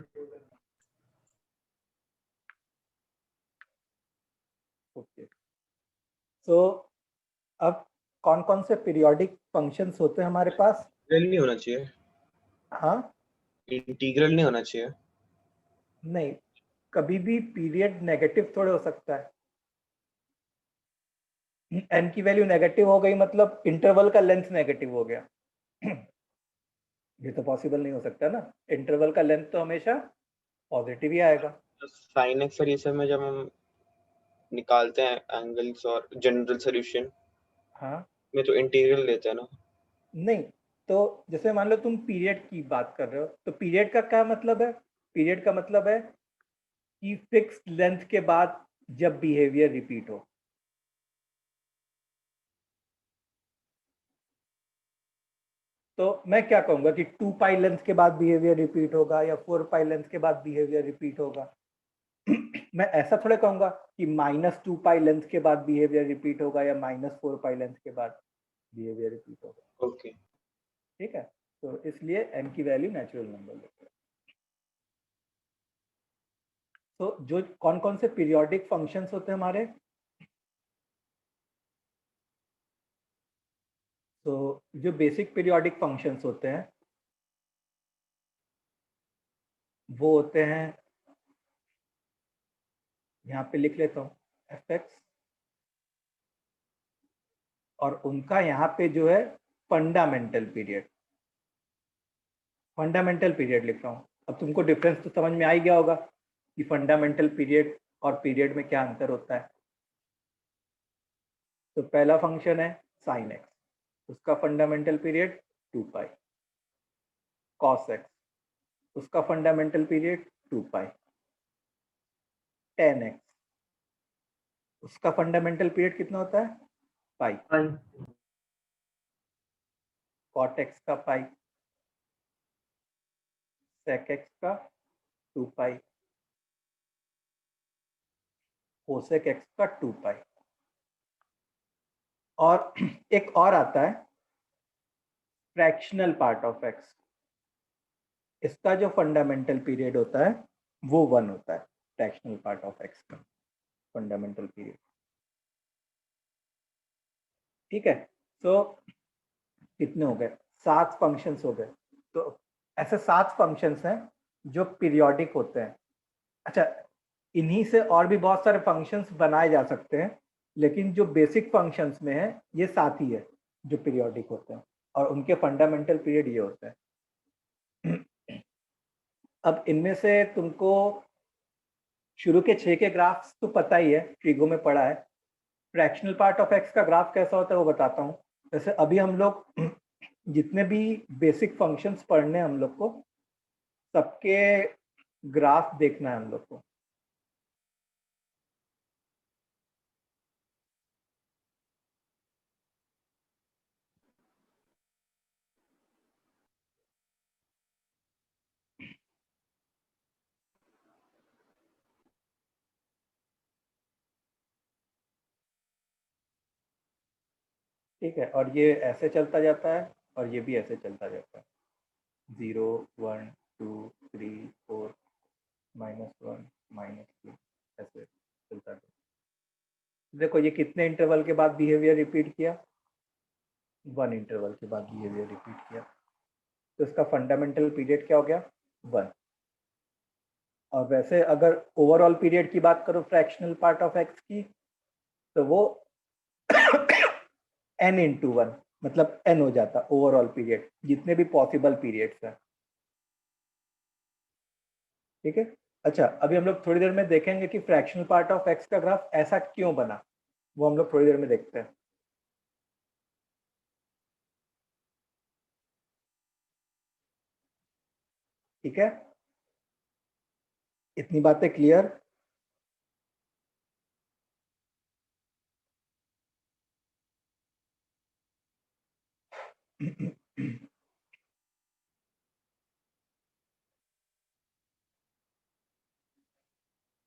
ओके. सो अब कौन कौन से पीरियोडिक फंक्शंस होते हैं हमारे पास? इंटीग्रल नहीं होना चाहिए. हाँ, इंटीग्रल नहीं होना चाहिए. नहीं, कभी भी पीरियड नेगेटिव थोड़े हो सकता है. n की वैल्यू नेगेटिव हो गई मतलब इंटरवल का लेंथ नेगेटिव हो गया. ये तो पॉसिबल नहीं हो सकता ना. इंटरवल का लेंथ तो हमेशा पॉजिटिव ही आएगा. साइन एक्स और ये सब में जब हम निकालते हैं एंगल्स और जनरल सॉल्यूशन हाँ, में तो इंटीग्रल लेते हैं ना. नहीं, तो जैसे मान लो तुम पीरियड की बात कर रहे हो, तो पीरियड का क्या मतलब है? पीरियड का मतलब है कि फिक्स्ड लेंथ के बाद जब बिहेवियर रिपीट हो. तो मैं क्या कहूंगा कि 2 पाई लेंथ के बाद बिहेवियर रिपीट होगा या 4 पाई लेंथ के बाद बिहेवियर रिपीट होगा. मैं ऐसा थोड़ा कहूंगा कि -2 पाई लेंथ के बाद बिहेवियर रिपीट होगा या -4 पाई लेंथ के बाद बिहेवियर रिपीट होगा. ओके. ठीक है, तो इसलिए n की वैल्यू नेचुरल नंबर लेते हैं. तो जो कौन कौन से पीरियोडिक फंक्शंस होते हैं हमारे? तो जो बेसिक पीरियोडिक फंक्शंस होते हैं वो होते हैं, यहाँ पे लिख लेता हूँ fx, और उनका यहाँ पे जो है फंडामेंटल पीरियड. फंडामेंटल पीरियड लिख रहा हूँ. अब तुमको डिफरेंस तो समझ में आ ही गया होगा कि फंडामेंटल पीरियड और पीरियड में क्या अंतर होता है. तो पहला फंक्शन है साइन एक्स, उसका फंडामेंटल पीरियड 2 पाई. कॉस एक्स, उसका फंडामेंटल पीरियड 2 पाई. टेन एक्स, उसका फंडामेंटल पीरियड कितना होता है? पाई. Fine. कॉट एक्स का पाई, सेक एक्स का 2 पाई, कोसेक एक्स का 2 पाई. और एक और आता है फ्रैक्शनल पार्ट ऑफ एक्स. इसका जो फंडामेंटल पीरियड होता है वो 1 होता है. फ्रैक्शनल पार्ट ऑफ एक्स का फंडामेंटल पीरियड. ठीक है, तो कितने हो गए? 7 फंक्शंस हो गए. तो ऐसे 7 फंक्शंस हैं जो पीरियोडिक होते हैं. अच्छा, इन्हीं से और भी बहुत सारे फंक्शंस बनाए जा सकते हैं, लेकिन जो बेसिक फंक्शंस में है ये 7 ही है जो पीरियोडिक होते हैं, और उनके फंडामेंटल पीरियड ये होते हैं. अब इनमें से तुमको शुरू के 6 के ग्राफ्स तो पता ही है, ट्रिगो में पढ़ा है. फ्रैक्शनल पार्ट ऑफ एक्स का ग्राफ कैसा होता है वो बताता हूँ. जैसे अभी हम लोग जितने भी बेसिक फंक्शंस पढ़ने हैं हम लोग को, सबके ग्राफ देखना है हम लोग को। ठीक है, और ये ऐसे चलता जाता है और ये भी ऐसे चलता जाता है, 0 1 2 3 4 -1 -2 ऐसे चलता जाता है। देखो ये कितने इंटरवल के बाद बिहेवियर रिपीट किया, 1 इंटरवल के बाद बिहेवियर रिपीट किया, तो इसका फंडामेंटल पीरियड क्या हो गया, 1। और वैसे अगर ओवरऑल पीरियड की बात करो फ्रैक्शनल पार्ट ऑफ एक्स की, तो वो n इंटू 1, मतलब n हो जाता ओवरऑल पीरियड, जितने भी पॉसिबल पीरियड्स हैं। ठीक है, अच्छा अभी हम लोग थोड़ी देर में देखेंगे कि फ्रैक्शनल पार्ट ऑफ एक्स का ग्राफ ऐसा क्यों बना, वो हम लोग थोड़ी देर में देखते हैं। ठीक है, इतनी बातें क्लियर।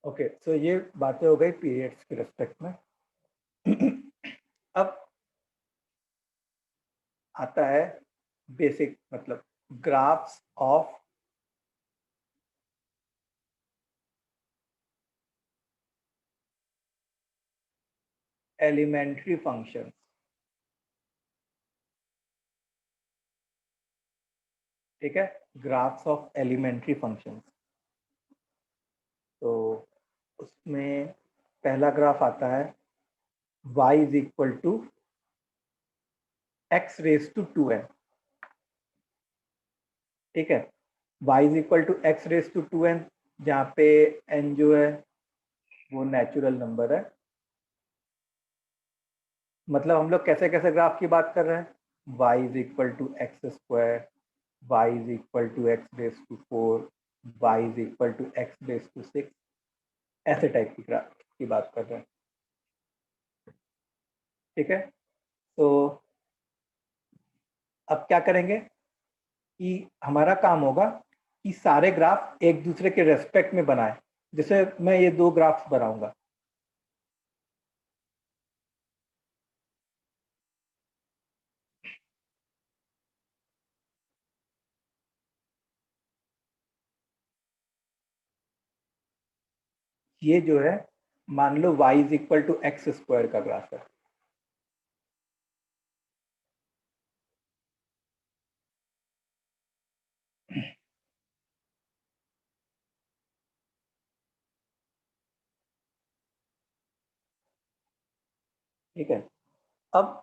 ओके, सो ये बातें हो गई पीरियड्स के रिस्पेक्ट में। अब आता है बेसिक, मतलब ग्राफ्स ऑफ एलिमेंट्री फंक्शंस। ठीक है, ग्राफ्स ऑफ एलिमेंट्री फंक्शंस। तो उसमें पहला ग्राफ आता है y is equal to x raise to 2n। ठीक है, y is equal to x raise to 2n, जहाँ पे n जो है वो नेचुरल नंबर है। मतलब हम लोग कैसे कैसे ग्राफ की बात कर रहे हैं, y is equal to x square, y is equal to x raise to 4, y is equal to x raise to 6, ऐसे टाइप की ग्राफ की बात कर रहे हैं। ठीक है, तो अब क्या करेंगे कि हमारा काम होगा कि सारे ग्राफ एक दूसरे के रेस्पेक्ट में बनाए। जैसे मैं ये 2 ग्राफ्स बनाऊंगा, ये जो है मान लो y is equal to x square का ग्राफ है। ठीक है, अब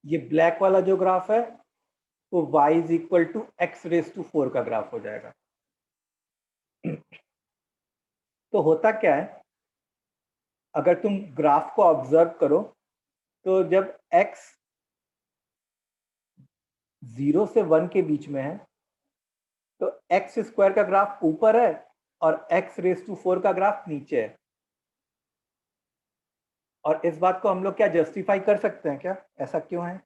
ये ब्लैक वाला जो ग्राफ है वो y is equal to x raise to 4 का ग्राफ हो जाएगा। तो होता क्या है, अगर तुम ग्राफ को ऑब्जर्व करो तो जब x 0 से 1 के बीच में है तो एक्स स्क्वायर का ग्राफ ऊपर है और एक्स रेज टू 4 का ग्राफ नीचे है। और इस बात को हम लोग क्या जस्टिफाई कर सकते हैं क्या, ऐसा क्यों है?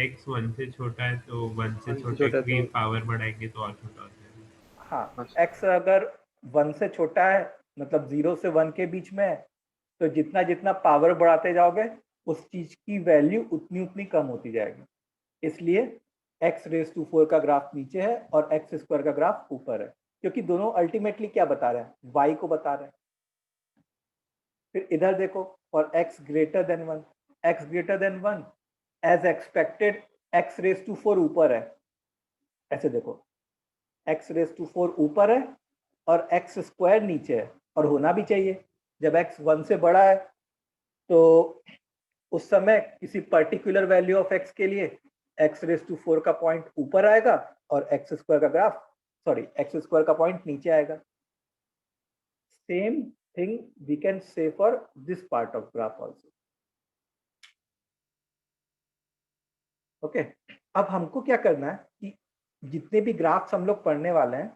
x 1 से छोटा है तो 1 से 1 से छोटे छोटा की तो- पावर बढ़ाएंगे तो और छोटा हो जाएगा। हाँ, बस। x अगर 1 से छोटा है, मतलब 0 से 1 के बीच में है, तो जितना जितना पावर बढ़ाते जाओगे उस चीज की वैल्यू उतनी उतनी कम होती जाएगी। इसलिए एक्स रेज टू 4 का ग्राफ नीचे है और एक्स स्क्वायर का ग्राफ ऊपर है, क्योंकि दोनों अल्टीमेटली क्या बता रहे हैं, y को बता रहे हैं। फिर इधर देखो, और x greater than 1, x greater than 1 as expected x raise to 4 ऊपर है। ऐसे देखो, x रेज टू 4 ऊपर है और x स्क्वायर नीचे है, और होना भी चाहिए। जब x 1 से बड़ा है तो उस समय किसी पर्टिकुलर वैल्यू ऑफ x के लिए x रेज टू 4 का पॉइंट ऊपर आएगा और x स्क्वायर का ग्राफ, सॉरी x स्क्वायर का पॉइंट नीचे आएगा। Same thing we can say for this part of graph also. Okay, अब हमको क्या करना है कि जितने भी ग्राफ्स हम लोग पढ़ने वाले हैं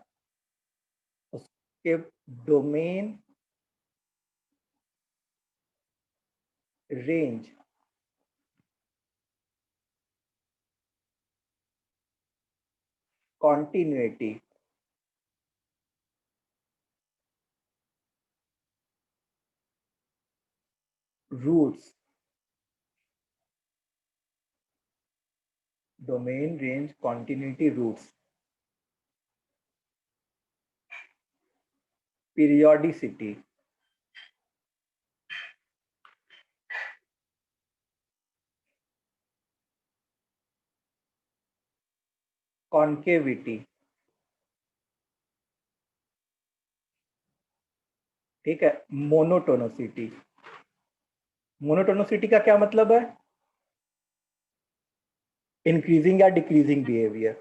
उसके domain, range, continuity, roots, domain, range, continuity, roots, periodicity, concavity, ठीक है, मोनोटोनोसिटी। मोनोटोनोसिटी का क्या मतलब है? इंक्रीजिंग या डिक्रीजिंग बिहेवियर,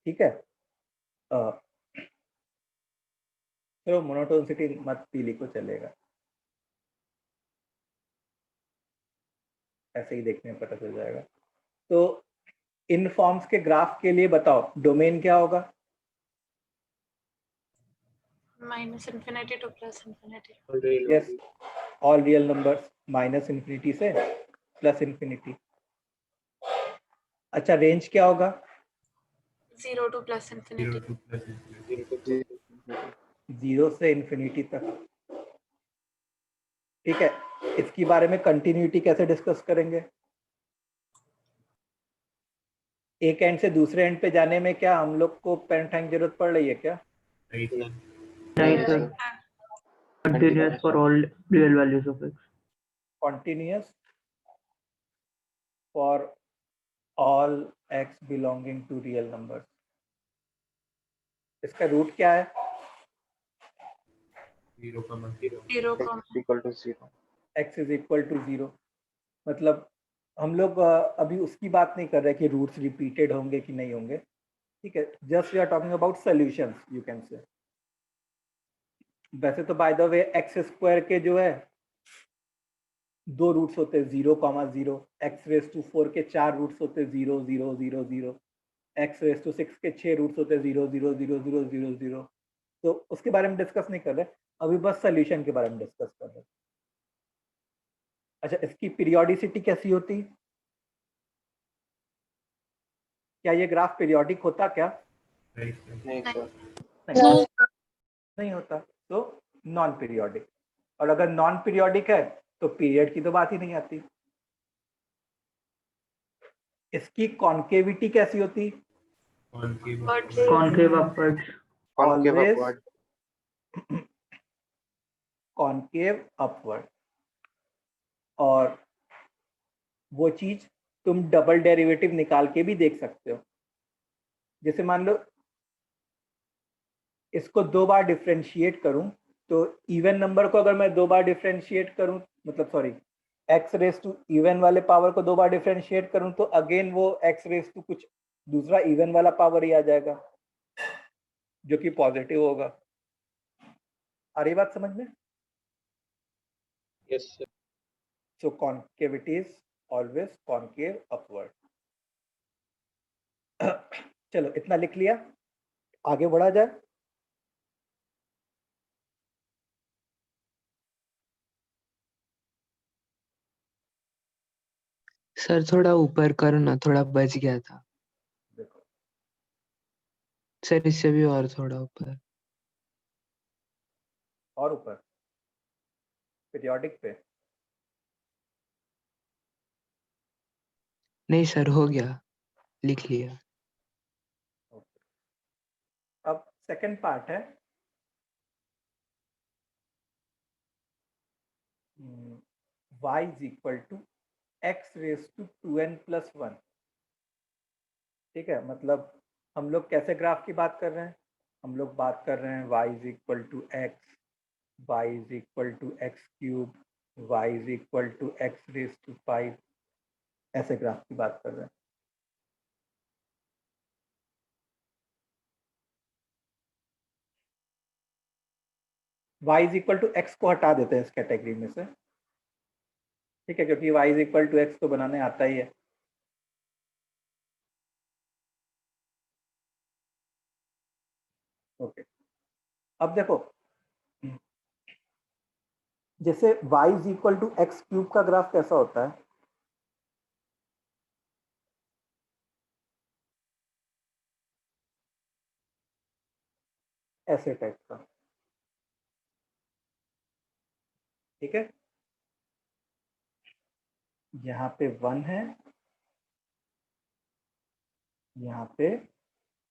ठीक है। तो मोनोटोनसिटी मत भी लिखो, चलेगा, ऐसे ही देखने में पता चल जाएगा। तो इन फॉर्म्स के ग्राफ के लिए बताओ डोमेन क्या होगा? Minus infinity two plus infinity. Yes, all real numbers minus infinity से प्लस इन्फिनिटी। अच्छा, रेंज क्या होगा? 0 टू प्लस इन्फिनिटी। 0 से इन्फिनिटी तक, ठीक है। इसके बारे में कंटिन्यूटी कैसे डिस्कस करेंगे? एक एंड से दूसरे एंड पे जाने में क्या हम लोग को पेन टाइम जरूरत पड़ रही है क्या? नहीं sir, continuous for all real values of x. Continuous for all x belonging to real numbers. इसका रूट क्या है? 0, 0, equal to 0. x is equal to 0। मतलब हम लोग अभी उसकी बात नहीं कर रहे कि रूट्स रिपीटेड होंगे कि नहीं होंगे, ठीक है। Just we are talking about solutions, you can say. वैसे तो by the way x square के जो है 2 रूट्स होते हैं, 0,0। एक्स रेस टू 4 के 4 रूट्स होते हैं, 0, 0, 0, 0। एक्स रेस टू 6 के 6 रूट्स होते हैं, 0, 0, 0, 0, 0, 0। तो उसके बारे में डिस्कस नहीं कर रहे, अभी बस सोल्यूशन के बारे में डिस्कस कर रहे। अच्छा, इसकी पीरियोडिसिटी कैसी होती? क्या ये ग्राफ पीरियोडिक होता क्या? नहीं सर, नहीं होता, तो नॉन पीरियोडिक। और अगर नॉन पीरियोडिक है तो पीरियड की तो बात ही नहीं आती। इसकी कॉन्केविटी कैसी होती? Concave upwards. concave Always upward. Concave upward. और वो चीज तुम डबल डेरिवेटिव निकाल के भी देख सकते हो। जैसे मान लो इसको 2 बार डिफरेंशिएट करूं, तो इवन नंबर को अगर मैं 2 बार डिफरेंशिएट करूं, मतलब sorry, x raise to even वाले पावर को 2 बार डिफरेंशिएट करूं, तो अगेन वो एक्स रेस टू कुछ दूसरा इवन वाला पावर ही आ जाएगा जो कि पॉजिटिव होगा। आ रही बात समझ में? Yes, sir. So concavity is always concave upward. चलो इतना लिख लिया, आगे बढ़ा जाए। सर थोड़ा ऊपर करो ना, थोड़ा बच गया था देखो, सर, इससे भी और थोड़ा ऊपर। और ऊपर पीरियोडिक पे। नहीं सर, हो गया, लिख लिया। अब सेकंड पार्ट है, y is equal to x raised to 2n plus 1। ठीक है, मतलब हम लोग कैसे ग्राफ की बात कर रहे हैं? हम लोग बात कर रहे हैं y is equal to x, y is equal to x cube, y is equal to x raised to 5, ऐसे ग्राफ की बात कर रहे हैं। y is equal to x को हटा देते हैं इस कैटेगरी में से, ठीक है, क्योंकि y is equal to x तो बनाने आता ही है। ओके, अब देखो जैसे y is equal to x cube का ग्राफ कैसा होता है, ऐसे टाइप का, ठीक है, यहाँ पे 1 है, यहाँ पे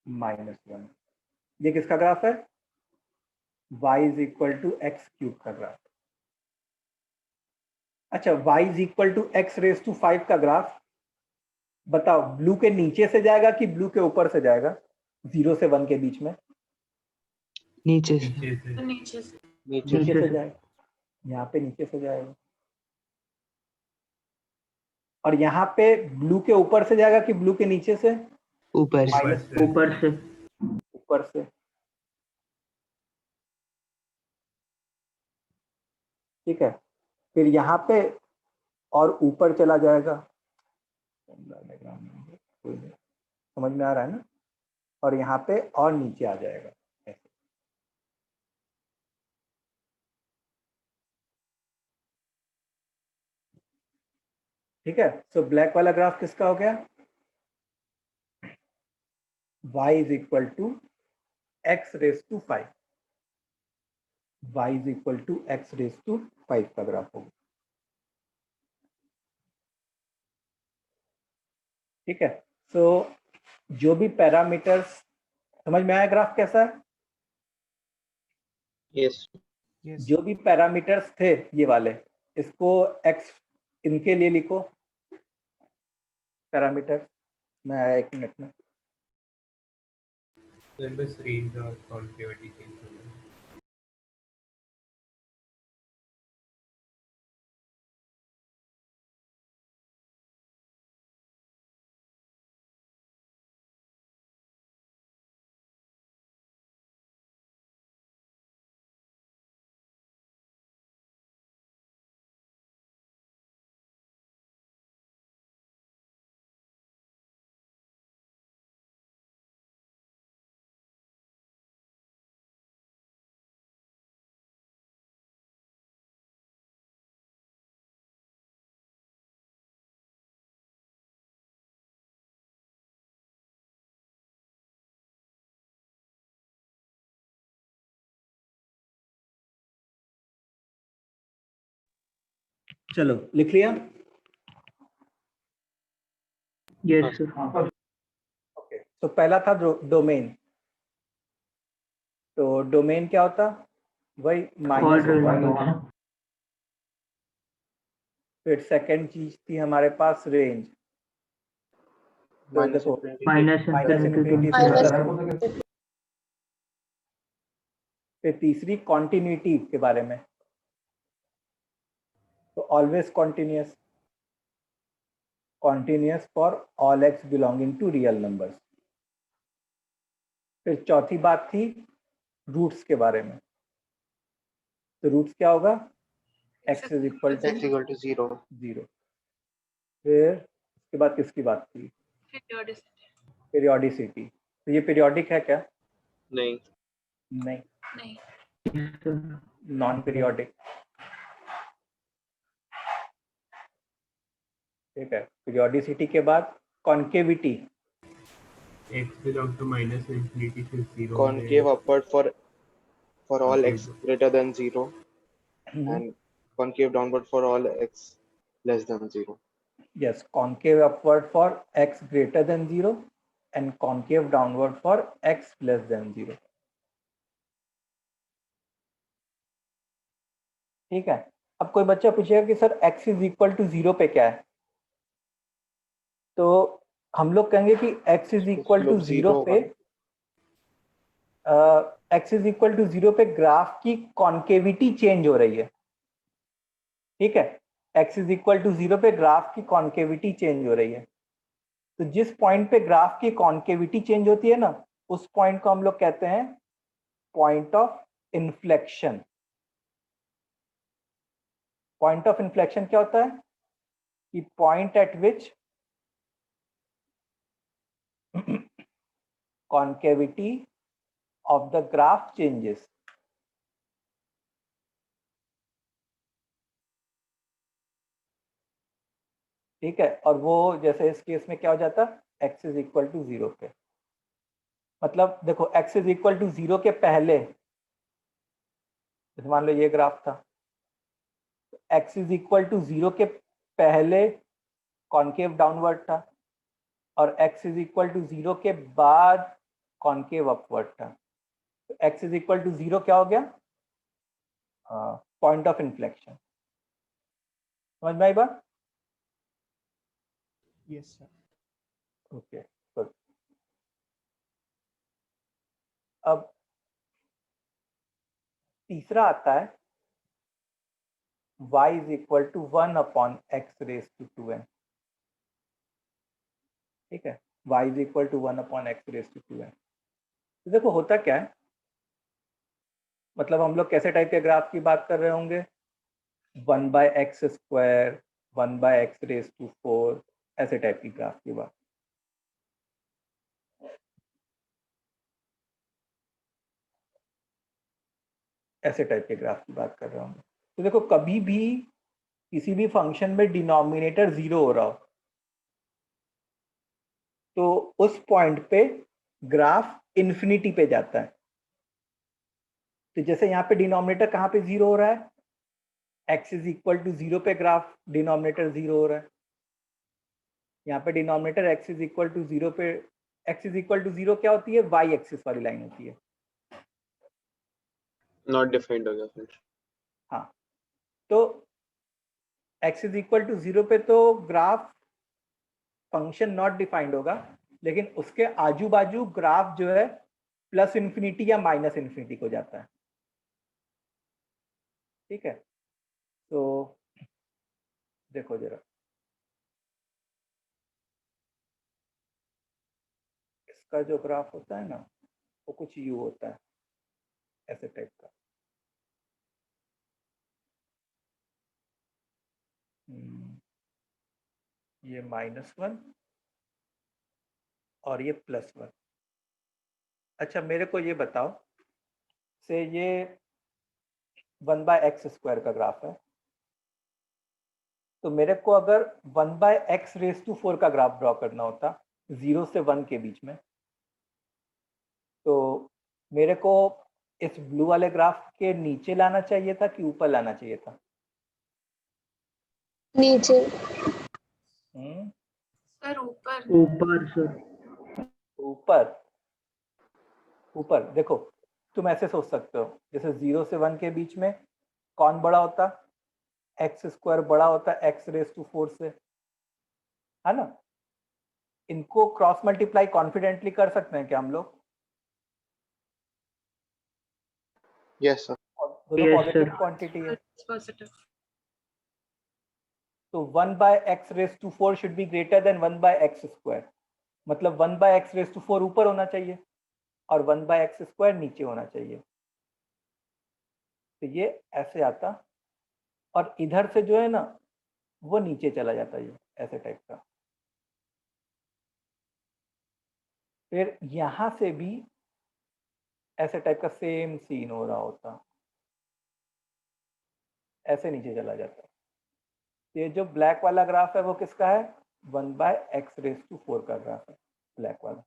-1, ये किसका ग्राफ है, y is equal to x cube का ग्राफ। अच्छा, y is equal to x raise to 5 का ग्राफ बताओ, ब्लू के नीचे से जाएगा कि ब्लू के ऊपर से जाएगा, 0 से 1 के बीच में? नीचे से। नीचे से। तो नीचे से। नीचे नीचे नीचे से से। जाएगा, यहाँ पे नीचे से जाएगा, और यहाँ पे ब्लू के ऊपर से जाएगा कि ब्लू के नीचे से? ऊपर से। माइनस से। ऊपर से। ऊपर से, ठीक है, फिर यहाँ पे और ऊपर चला जाएगा, कोई नहीं, समझ में आ रहा है ना, और यहाँ पे और नीचे आ जाएगा ऐसे। ठीक है, सो ब्लैक वाला ग्राफ किसका हो गया, y is equal to x raise to 5, y is equal to x raise to 5 का ग्राफ होगा, ठीक है। सो जो भी पैरामीटर्स, समझ में आया ग्राफ कैसा है, यस जो भी पैरामीटर्स थे ये वाले, इसको x इनके लिए लिखो पैरामीटर, मैं आया 1 मिनट में। then बस रेंज और कॉन्केविटी चेंज हो गया। चलो लिख लिया, यस सर। ओके। तो पहला था डोमेन, तो डोमेन क्या होता, वही ऑल माइनस। फिर सेकंड चीज थी हमारे पास रेंज, तो माइनस देखो minus minus infinity infinity to से, फिर तीसरी कॉन्टिन्यूटी के बारे में, तो always continuous, continuous for all x belonging to real numbers. फिर चौथी बात थी रूट्स के बारे में, तो रूट्स क्या होगा, x is equal to x equal to 0 0। फिर उसके बाद किसकी बात थी, Periodicity. पीरियोडिसिटी, तो ये पीरियोडिक है क्या, नहीं नहीं, नहीं। नॉन पीरियोडिक, ठीक है। पीरियोडिसिटी के बाद concavity, x belong to minus infinity to 0 concave upward for all x Concave. greater than 0 and concave downward for all x less than 0. yes, concave upward for x greater than 0 and concave downward for x less than 0, ठीक है। अब कोई बच्चा पूछेगा कि sir x is equal to 0 पे क्या है, तो हम लोग कहेंगे कि x इज इक्वल टू 0 पे, x इज इक्वल टू 0 पे ग्राफ की कॉन्केविटी चेंज हो रही है, ठीक है, x इज इक्वल टू 0 पे ग्राफ की कॉन्केविटी चेंज हो रही है। तो जिस पॉइंट पे ग्राफ की कॉन्केविटी चेंज होती है ना, उस पॉइंट को हम लोग कहते हैं point of inflection, point of inflection क्या होता है कि point eight which concavity of the graph changes. ठीक है, और वो जैसे इस केस में क्या हो जाता, x इज इक्वल टू 0 पे, मतलब देखो x इज इक्वल टू 0 के पहले, मान लो ये ग्राफ था, x इज इक्वल टू 0 के पहले कॉन्केव डाउनवर्ड था और x इज इक्वल टू 0 के बाद कॉन्केव अपवर्ड था। तो x इज इक्वल टू 0 क्या हो गया, पॉइंट ऑफ इन्फ्लेक्शन। समझ में आई बात? Yes sir. Okay good. अब तीसरा आता है y is equal to 1 upon x raise to 2n। ठीक है, y is equal to 1 upon x raise to 2n। तो देखो होता क्या है, मतलब हम लोग कैसे टाइप के ग्राफ की बात कर रहे होंगे, 1 by x square, 1 by x raise to 4, ऐसे टाइप की ग्राफ की बात। ऐसे टाइप के ग्राफ की बात कर रहे होंगे। तो देखो कभी भी किसी भी फंक्शन में डिनोमिनेटर 0 हो रहा हो तो उस पॉइंट पे ग्राफ इन्फिनिटी पे जाता है। तो जैसे यहाँ पे डिनोमिनेटर कहाँ पे 0 हो रहा है, x इज इक्वल टू 0 पे ग्राफ डिनोमिनेटर 0 हो रहा है। यहाँ पे denominator x is equal to 0 पे, x इज इक्वल टू 0 क्या होती है, y एक्सिस वाली लाइन होती है। नॉट डिफाइंड हो गया फिर। हाँ, तो x इज इक्वल टू 0 पे तो ग्राफ फंक्शन नॉट डिफाइंड होगा, लेकिन उसके आजू बाजू ग्राफ जो है प्लस इन्फिनिटी या माइनस इन्फिनिटी को जाता है। ठीक है, तो देखो जरा, इसका जो ग्राफ होता है ना वो कुछ यू होता है, ऐसे टाइप का। ये -1 और ये +1। अच्छा मेरे को ये बताओ, से ये 1 बाय एक्स स्क्वायर का ग्राफ है, तो मेरे को अगर 1 बाय एक्स रेज टू 4 का ग्राफ ड्रॉ करना होता 0 से 1 के बीच में, तो मेरे को इस ब्लू वाले ग्राफ के नीचे लाना चाहिए था कि ऊपर लाना चाहिए था? नीचे। हम्म, सर ऊपर। ऊपर सर। ऊपर। ऊपर देखो, तुम ऐसे सोच सकते हो जैसे 0 से 1 के बीच में कौन बड़ा होता, एक्स स्क्वायर बड़ा होता एक्स रेज टू 4 से, है ना। इनको क्रॉस मल्टीप्लाई कॉन्फिडेंटली कर सकते हैं क्या हम लोग? Yes, sir. दोनों Yes, पॉजिटिव sir. क्वांटिटी है, पॉजिटिव। तो 1 by x raise to 4 should be greater than 1 by x square, मतलब 1 बाय एक्स रेज टू 4 ऊपर होना चाहिए और 1 बाय एक्स स्क्वायर नीचे होना चाहिए। तो ये ऐसे आता और इधर से जो है ना वो नीचे चला जाता है, ये ऐसे टाइप का। फिर यहाँ से भी ऐसे टाइप का सेम सीन हो रहा होता, ऐसे नीचे चला जाता। ये जो ब्लैक वाला ग्राफ है वो किसका है, 1 बाय एक्स रेज टू 4 का ग्राफ है, ब्लैक वाला।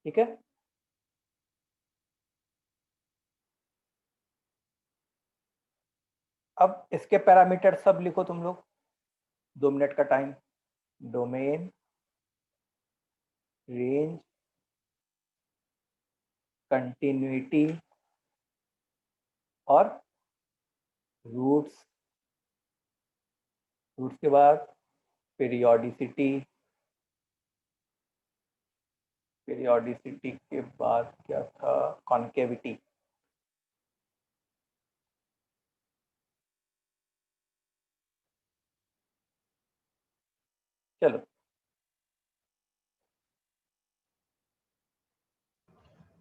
ठीक है, अब इसके पैरामीटर सब लिखो तुम लोग, 2 मिनट का टाइम। डोमेन, रेंज, कंटिन्यूटी और रूट्स। रूट्स के बाद पीरियोडिसिटी, पीरियोडिसिटी के बाद क्या था, कॉन्केविटी। चलो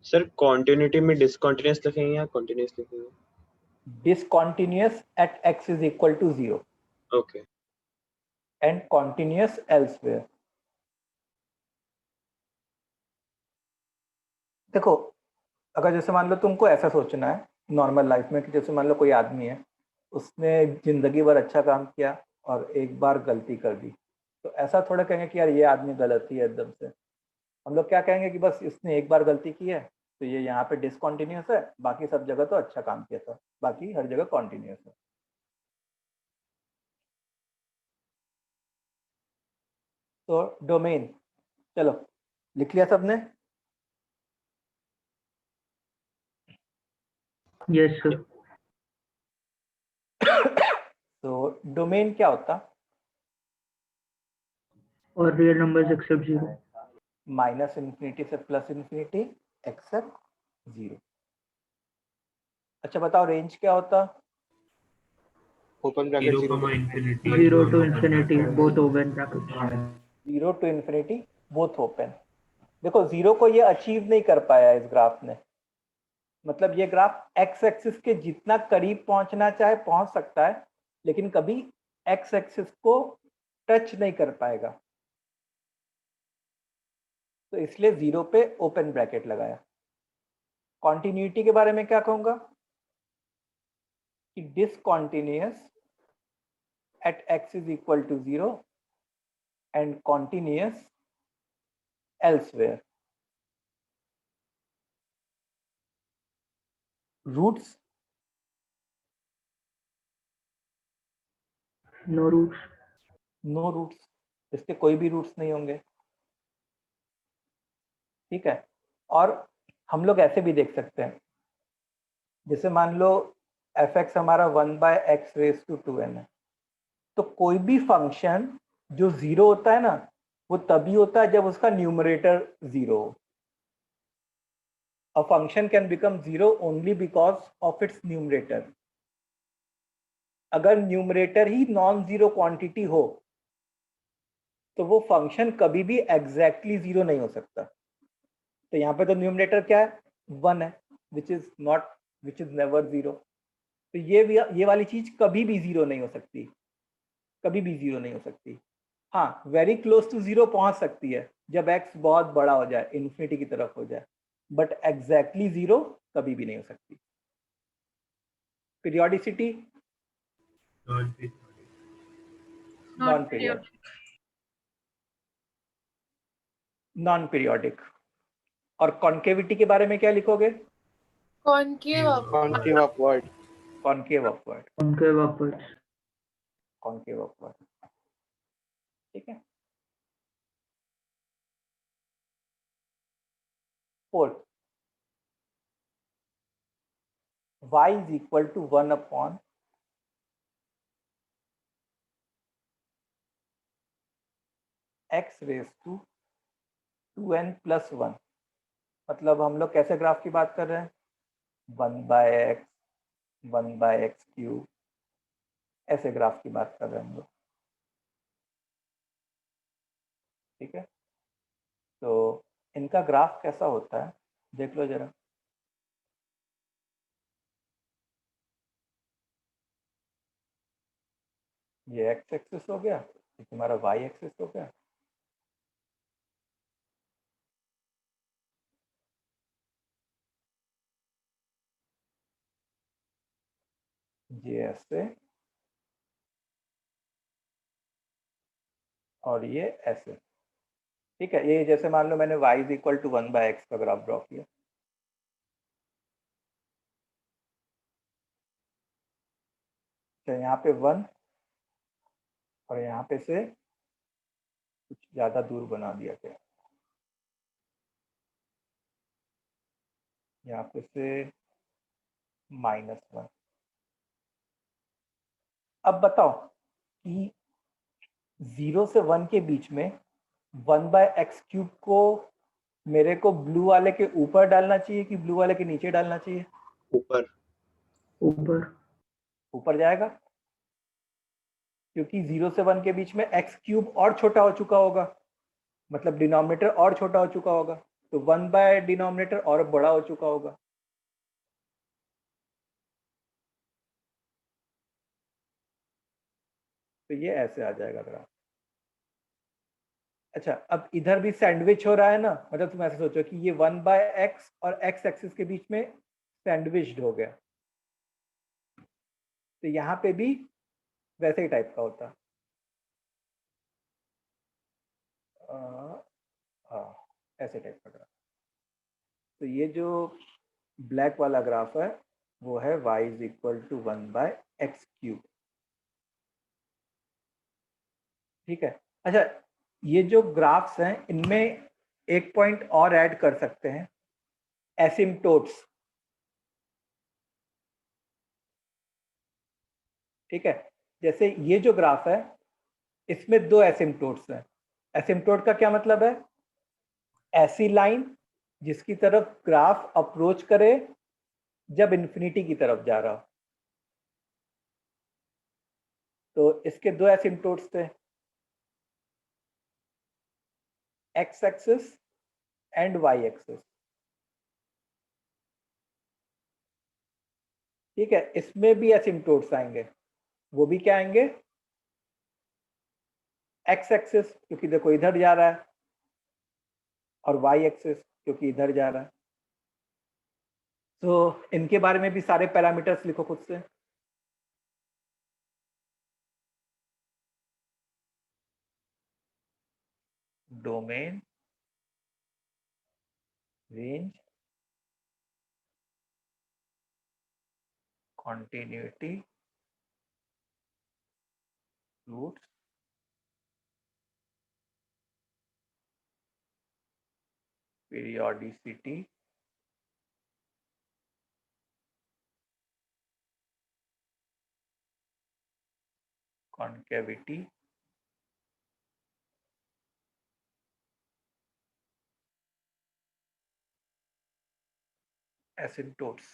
सर कॉन्टिन्यूटी में डिसकंटिन्यूअस लिखेंगे या कॉन्टिन्यूअस लिखेंगे? Discontinuous at x is equal to 0 okay and continuous elsewhere. देखो, अगर जैसे मान लो तुमको ऐसा सोचना है नॉर्मल लाइफ में कि जैसे मान लो कोई आदमी है, उसने जिंदगी भर अच्छा काम किया और एक बार गलती कर दी, तो ऐसा थोड़ा कहेंगे कि यार ये आदमी गलत ही है एकदम से। हम लोग क्या कहेंगे कि बस इसने एक बार गलती की है तो ये यहाँ पे डिसकंटिन्यूअस है, बाकी सब जगह तो अच्छा काम किया था, बाकी हर जगह कॉन्टिन्यूअस है। तो डोमेन, चलो लिख लिया सबने? Yes sir. तो डोमेन क्या होता? और real numbers accept 0। Minus infinity से प्लस इन्फिनिटी एक्सेप्ट 0। अच्छा बताओ रेंज क्या होता? open bracket 0 to infinity 0 to infinity both open brackets। 0 to infinity both open। देखो 0 को ये अचीव नहीं कर पाया इस ग्राफ ने, मतलब ये ग्राफ एक्स एक्सिस के जितना करीब पहुंचना चाहे पहुंच सकता है, लेकिन कभी एक्स एक्सिस को टच नहीं कर पाएगा, तो इसलिए 0 पे ओपन ब्रैकेट लगाया। कॉन्टिन्यूटी के बारे में क्या कहूंगा कि discontinuous at x is equal to 0 and continuous elsewhere. Roots, no roots. no roots, इसके कोई भी रूट्स नहीं होंगे, ठीक है। और हम लोग ऐसे भी देख सकते हैं, जैसे मान लो f(x) हमारा 1/x⁴n है, तो कोई भी फंक्शन जो 0 होता है ना, वो तभी होता है जब उसका न्यूमरेटर 0 हो। A function can become 0 only because of its numerator. अगर न्यूमरेटर ही नॉन जीरो क्वांटिटी हो तो वो फंक्शन कभी भी एग्जैक्टली जीरो नहीं हो सकता। तो यहाँ पे तो न्यूमरेटर क्या है? 1 है, विच इज नेवर जीरो। तो ये वाली चीज कभी भी जीरो नहीं हो सकती, कभी भी जीरो नहीं हो सकती। हाँ, वेरी क्लोज टू जीरो पहुंच सकती है जब x बहुत बड़ा हो जाए, इन्फिनिटी की तरफ हो जाए, बट एग्जैक्टली जीरो कभी भी नहीं हो सकती। Periodicity, non periodic, non periodic. और कॉन्केविटी के बारे में क्या लिखोगे? Concave concave upward concave upward, concave upwards. Concave upward, ठीक है। Fourth, y is equal to 1 upon x raised to 2n plus 1। मतलब हम लोग कैसे ग्राफ की बात कर रहे हैं? 1/x, 1/x³, ऐसे ग्राफ की बात कर रहे हैं हम लोग, ठीक है। तो इनका ग्राफ कैसा होता है देख लो जरा। ये x एक्सिस हो गया, ये तुम्हारा y एक्सिस हो गया, ये ऐसे और ये ऐसे, ठीक है। ये जैसे मान लो मैंने y is equal to 1/x का ग्राफ ड्रॉ किया, तो यहाँ पे 1 और यहाँ पे से कुछ ज्यादा दूर बना दिया गया, यहाँ पे से -1। अब बताओ कि 0 से 1 के बीच में 1/x³ को मेरे को ब्लू वाले के ऊपर डालना चाहिए कि ब्लू वाले के नीचे डालना चाहिए? ऊपर। ऊपर। ऊपर जाएगा, क्योंकि 0 से 1 के बीच में x³ और छोटा हो चुका होगा, मतलब डिनोमिनेटर और छोटा हो चुका होगा, तो 1 बाय डिनोमिनेटर और बड़ा हो चुका होगा। तो ये ऐसे आ जाएगा ग्राफ। अच्छा, अब इधर भी सैंडविच हो रहा है ना, मतलब तुम ऐसे सोचो कि ये 1 बाय एक्स और एक्स एक्सिस के बीच में सैंडविच्ड हो गया, तो यहाँ पे भी वैसे ही टाइप का होता। ऐसे टाइप का ग्राफ। तो ये जो ब्लैक वाला ग्राफ है वो है y is equal to 1 by x cube. ठीक है। अच्छा, ये जो ग्राफ्स हैं इनमें एक पॉइंट और ऐड कर सकते हैं, एसिम्टोट्स। ठीक है, जैसे ये जो ग्राफ है इसमें 2 एसिम्टोट्स हैं। एसिम्टोट का क्या मतलब है? ऐसी लाइन जिसकी तरफ ग्राफ अप्रोच करे जब इन्फिनिटी की तरफ जा रहा हो। तो इसके 2 एसिम्टोट्स थे, x axis and y axis. ठीक है, इसमें भी एसिम्टोट्स आएंगे, वो भी क्या आएंगे? एक्स एक्सिस क्योंकि देखो इधर जा रहा है, और वाई एक्सिस क्योंकि इधर जा रहा है। तो इनके बारे में भी सारे पैरामीटर्स लिखो खुद से। Domain, range, continuity, roots, periodicity, concavity, asymptotes।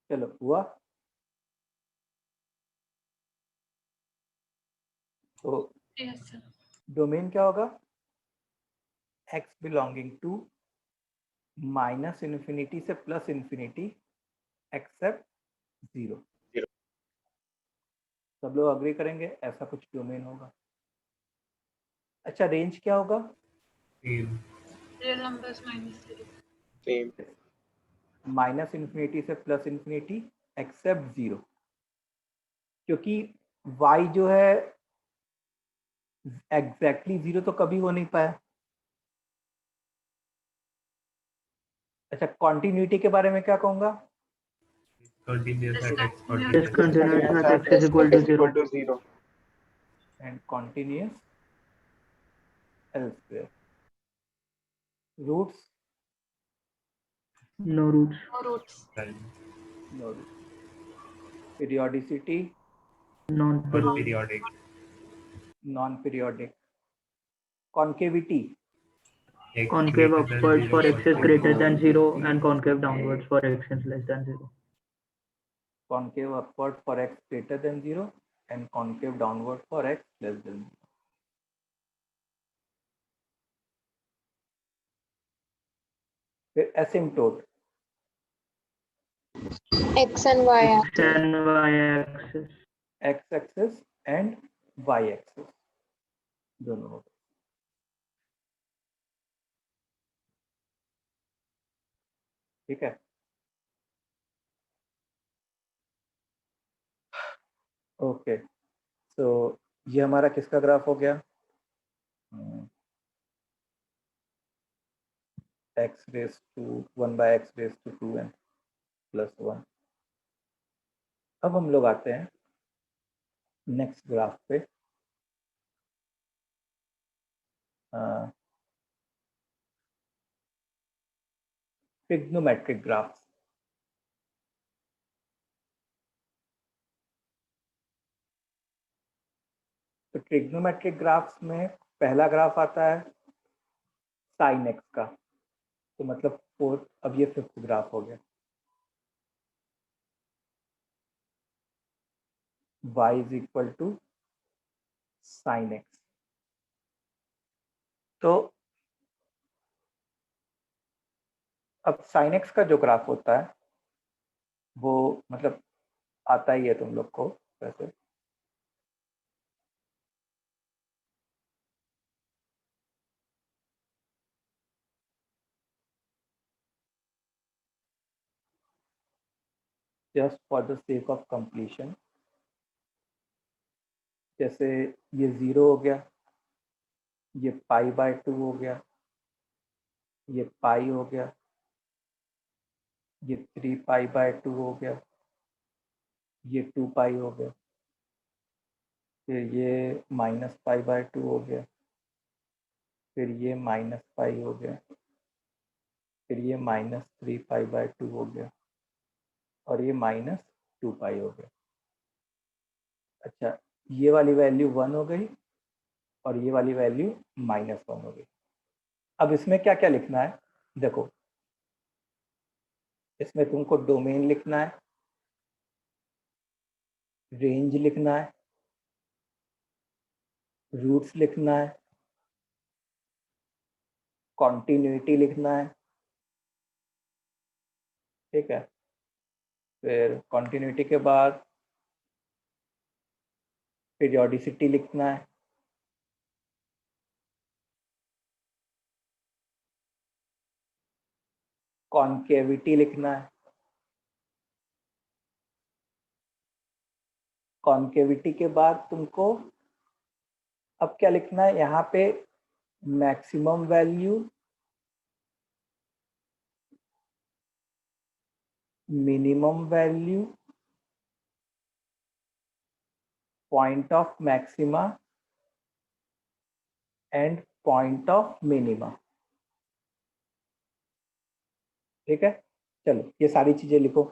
चलो हुआ। तो Yes, sir. डोमेन क्या होगा? x belonging to minus infinity से प्लस इन्फिनिटी एक्सेप्ट 0। सब लोग अग्री करेंगे ऐसा कुछ डोमेन होगा। अच्छा, रेंज क्या होगा? Same. Real numbers minus 0. Same. Minus infinity से प्लस इन्फिनिटी एक्सेप्ट 0, क्योंकि y जो है एग्जैक्टली 0 तो कभी हो नहीं पाया। अच्छा, कॉन्टिन्यूटी के बारे में क्या कहूँगा? Continuous at x Discontinuous coordinates. at x is equal to 0. equal to 0. And continuous elsewhere. Roots, No roots. No roots. no roots. Periodicity, Not Non-periodic. periodic. non-periodic. Concavity, X Concave greater than upwards 0 for x is greater than Concavity. 0 and concave downwards for x is less than 0. concave upward for x greater than 0 and concave downward for x less than 0. फिर asymptote, X and Y X axis. and y axis. x-axis and y-axis दोनों हो गए। ठीक है। Okay, तो ये हमारा किसका ग्राफ हो गया? x raise to 1 by x raise to 2n plus 1। अब हम लोग आते हैं नेक्स्ट ग्राफ पे। Trigonometric graph. तो ट्रिग्नोमेट्रिक ग्राफ्स में पहला ग्राफ आता है साइन एक्स का, तो मतलब फोर्थ, अब ये फिफ्थ ग्राफ हो गया। y is equal to sine x. तो अब साइन एक्स का जो ग्राफ होता है वो मतलब आता ही है तुम लोग को वैसे। Just for the sake of completion, जैसे ये 0 हो गया, ये पाई बाय 2 हो गया, ये पाई हो गया, ये 3 पाई बाय 2 हो गया, ये 2 पाई हो गया, फिर ये माइनस पाई बाय 2 हो गया, फिर ये माइनस पाई हो गया, फिर ये माइनस 3 पाई बाय 2 हो गया, और ये माइनस 2 पाई हो गया। अच्छा, ये वाली वैल्यू 1 हो गई और ये वाली वैल्यू -1 हो गई। अब इसमें क्या क्या लिखना है देखो, इसमें तुमको डोमेन लिखना है, रेंज लिखना है, रूट्स लिखना है, कॉन्टिन्यूटी लिखना है, ठीक है। फिर कॉन्टिन्यूटी के बाद पीरियोडिसिटी लिखना है, कॉन्केविटी लिखना है। कॉन्केविटी के बाद तुमको अब क्या लिखना है, यहाँ पे maximum value, minimum value, point of maxima and point of minima, ठीक है। चलो ये सारी चीजें लिखो।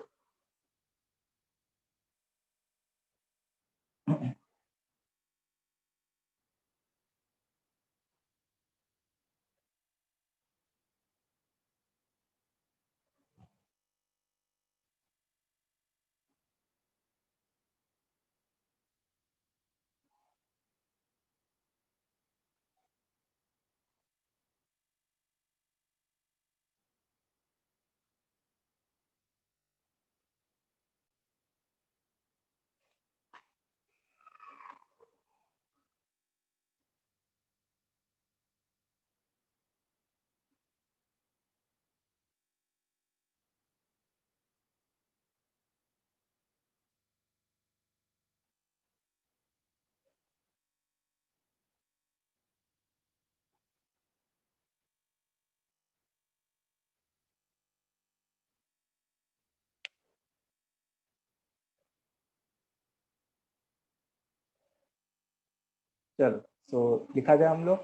चलो तो लिखा जाए हम लोग।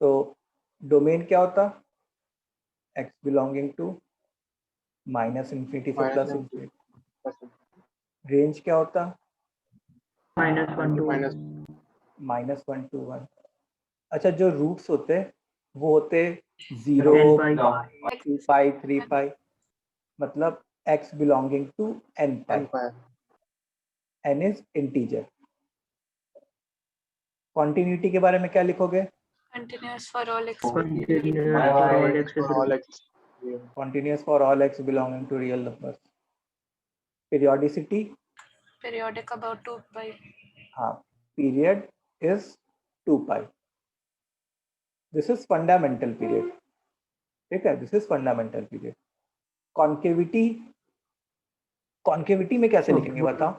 तो डोमेन क्या होता, x बिलोंगिंग टू -∞ से +∞। रेंज क्या होता, -1 to -1 -1 to 1। अच्छा, जो रूट्स होते वो होते 0, 10 pi 2 पाई, 3 पाई, मतलब x belonging to n pi. n is integer. Continuity के बारे में क्या लिखोगे, Continuous for all x. continuous for all x belonging to real numbers। periodicity, Periodic about 2 pi. हाँ, period is 2 pi। this is fundamental period, ठीक है, this is fundamental period। concavity, concavity में कैसे लिखेंगे बताओ।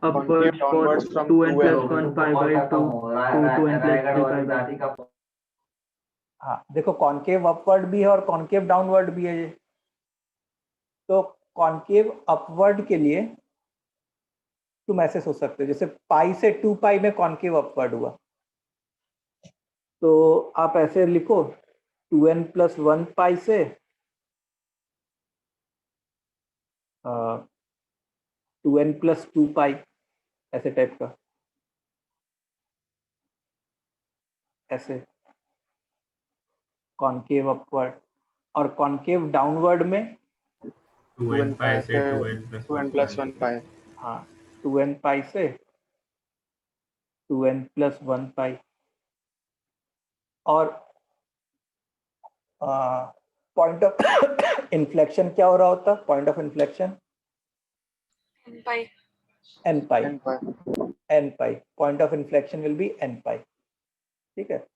upwards for 2n plus 1 pi by 2 to 2n plus 3 pi by 2। हाँ देखो concave upward भी है और कॉनकेव डाउनवर्ड भी है ये। तो कॉनकेव अपवर्ड के लिए तुम ऐसे सोच सकते हो जैसे पाई से 2 पाई में कॉनकेव अपवर्ड हुआ, तो आप ऐसे लिखो 2n प्लस 1 पाई से 2n प्लस 2 पाई, ऐसे टाइप का, ऐसे कॉनकेव अपवर्ड। और कॉनकेव डाउनवर्ड में 2n पाई से 2n 2n plus 1 pi. हाँ 2n पाई से 2n प्लस 1 पाई। और पॉइंट ऑफ इन्फ्लेक्शन क्या हो रहा होता? Point of inflection n pi. n pi, n pi. n pi, point of inflection will be n pi. ठीक है।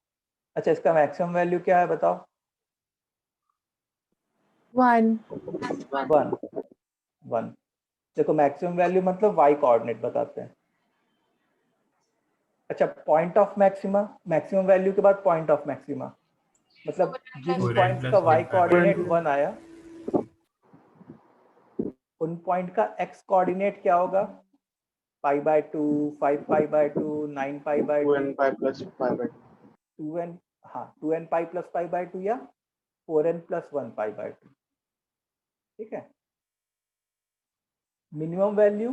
अच्छा इसका मैक्सिमम वैल्यू क्या है बताओ? 1. 1। देखो मैक्सिमम वैल्यू मतलब y कोऑर्डिनेट बताते हैं। अच्छा point of maxima, maximum value के बाद पॉइंट ऑफ मैक्सिमा, मतलब जिन 4n पॉइंट्स plus का y 1 pi by कोऑर्डिनेट 2. 1 आया उन पॉइंट का x कोऑर्डिनेट क्या होगा? पाई by 2, 5 pi by 2, 9 pi by 2, 2n pi plus pi by 2. 2n, हाँ 2n pi plus pi by 2 या 4n प्लस 1 पाई बाय 2। ठीक है। Minimum value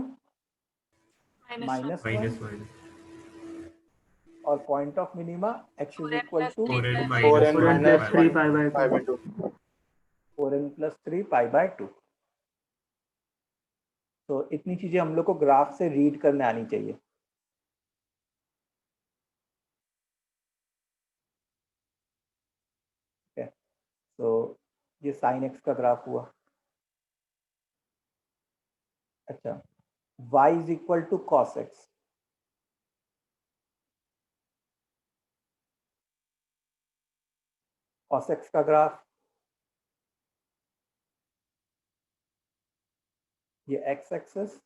-1. -1 और point of minima x is 4n equal plus to 3 4n 4n 4n minus plus 3 pi by pi 2. by 2. 4n plus 3 pi by 2। तो इतनी चीजें हम लोग को ग्राफ से रीड करने आनी चाहिए। ठीक है। तो ये साइन x का ग्राफ हुआ। अच्छा y is equal to cos x, cos x का ग्राफ, ये x एक्सिस,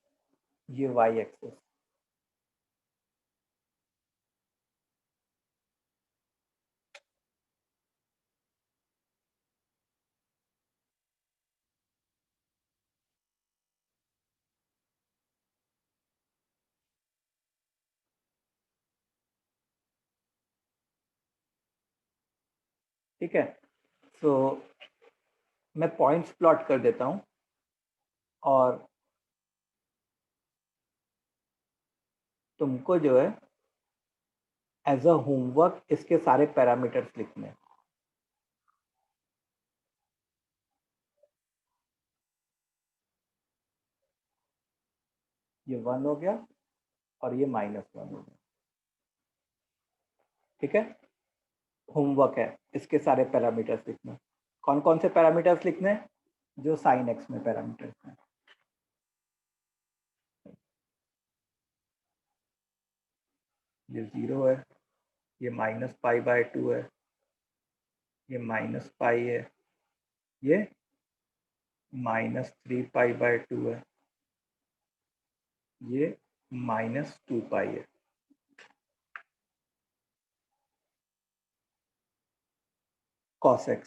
ये y एक्सिस। ठीक है। तो मैं पॉइंट्स प्लॉट कर देता हूं और तुमको जो है एज अ होमवर्क इसके सारे पैरामीटर्स लिखने हैं। ये 1 हो गया और ये -1 हो गया। ठीक है। होमवर्क है इसके सारे पैरामीटर्स लिखना। कौन कौन से पैरामीटर्स लिखने हैं? जो साइन एक्स में पैरामीटर्स हैं। ये 0 है, ये -π/2 है, ये -π है, ये -3π/2 है, ये -2π है। cos x।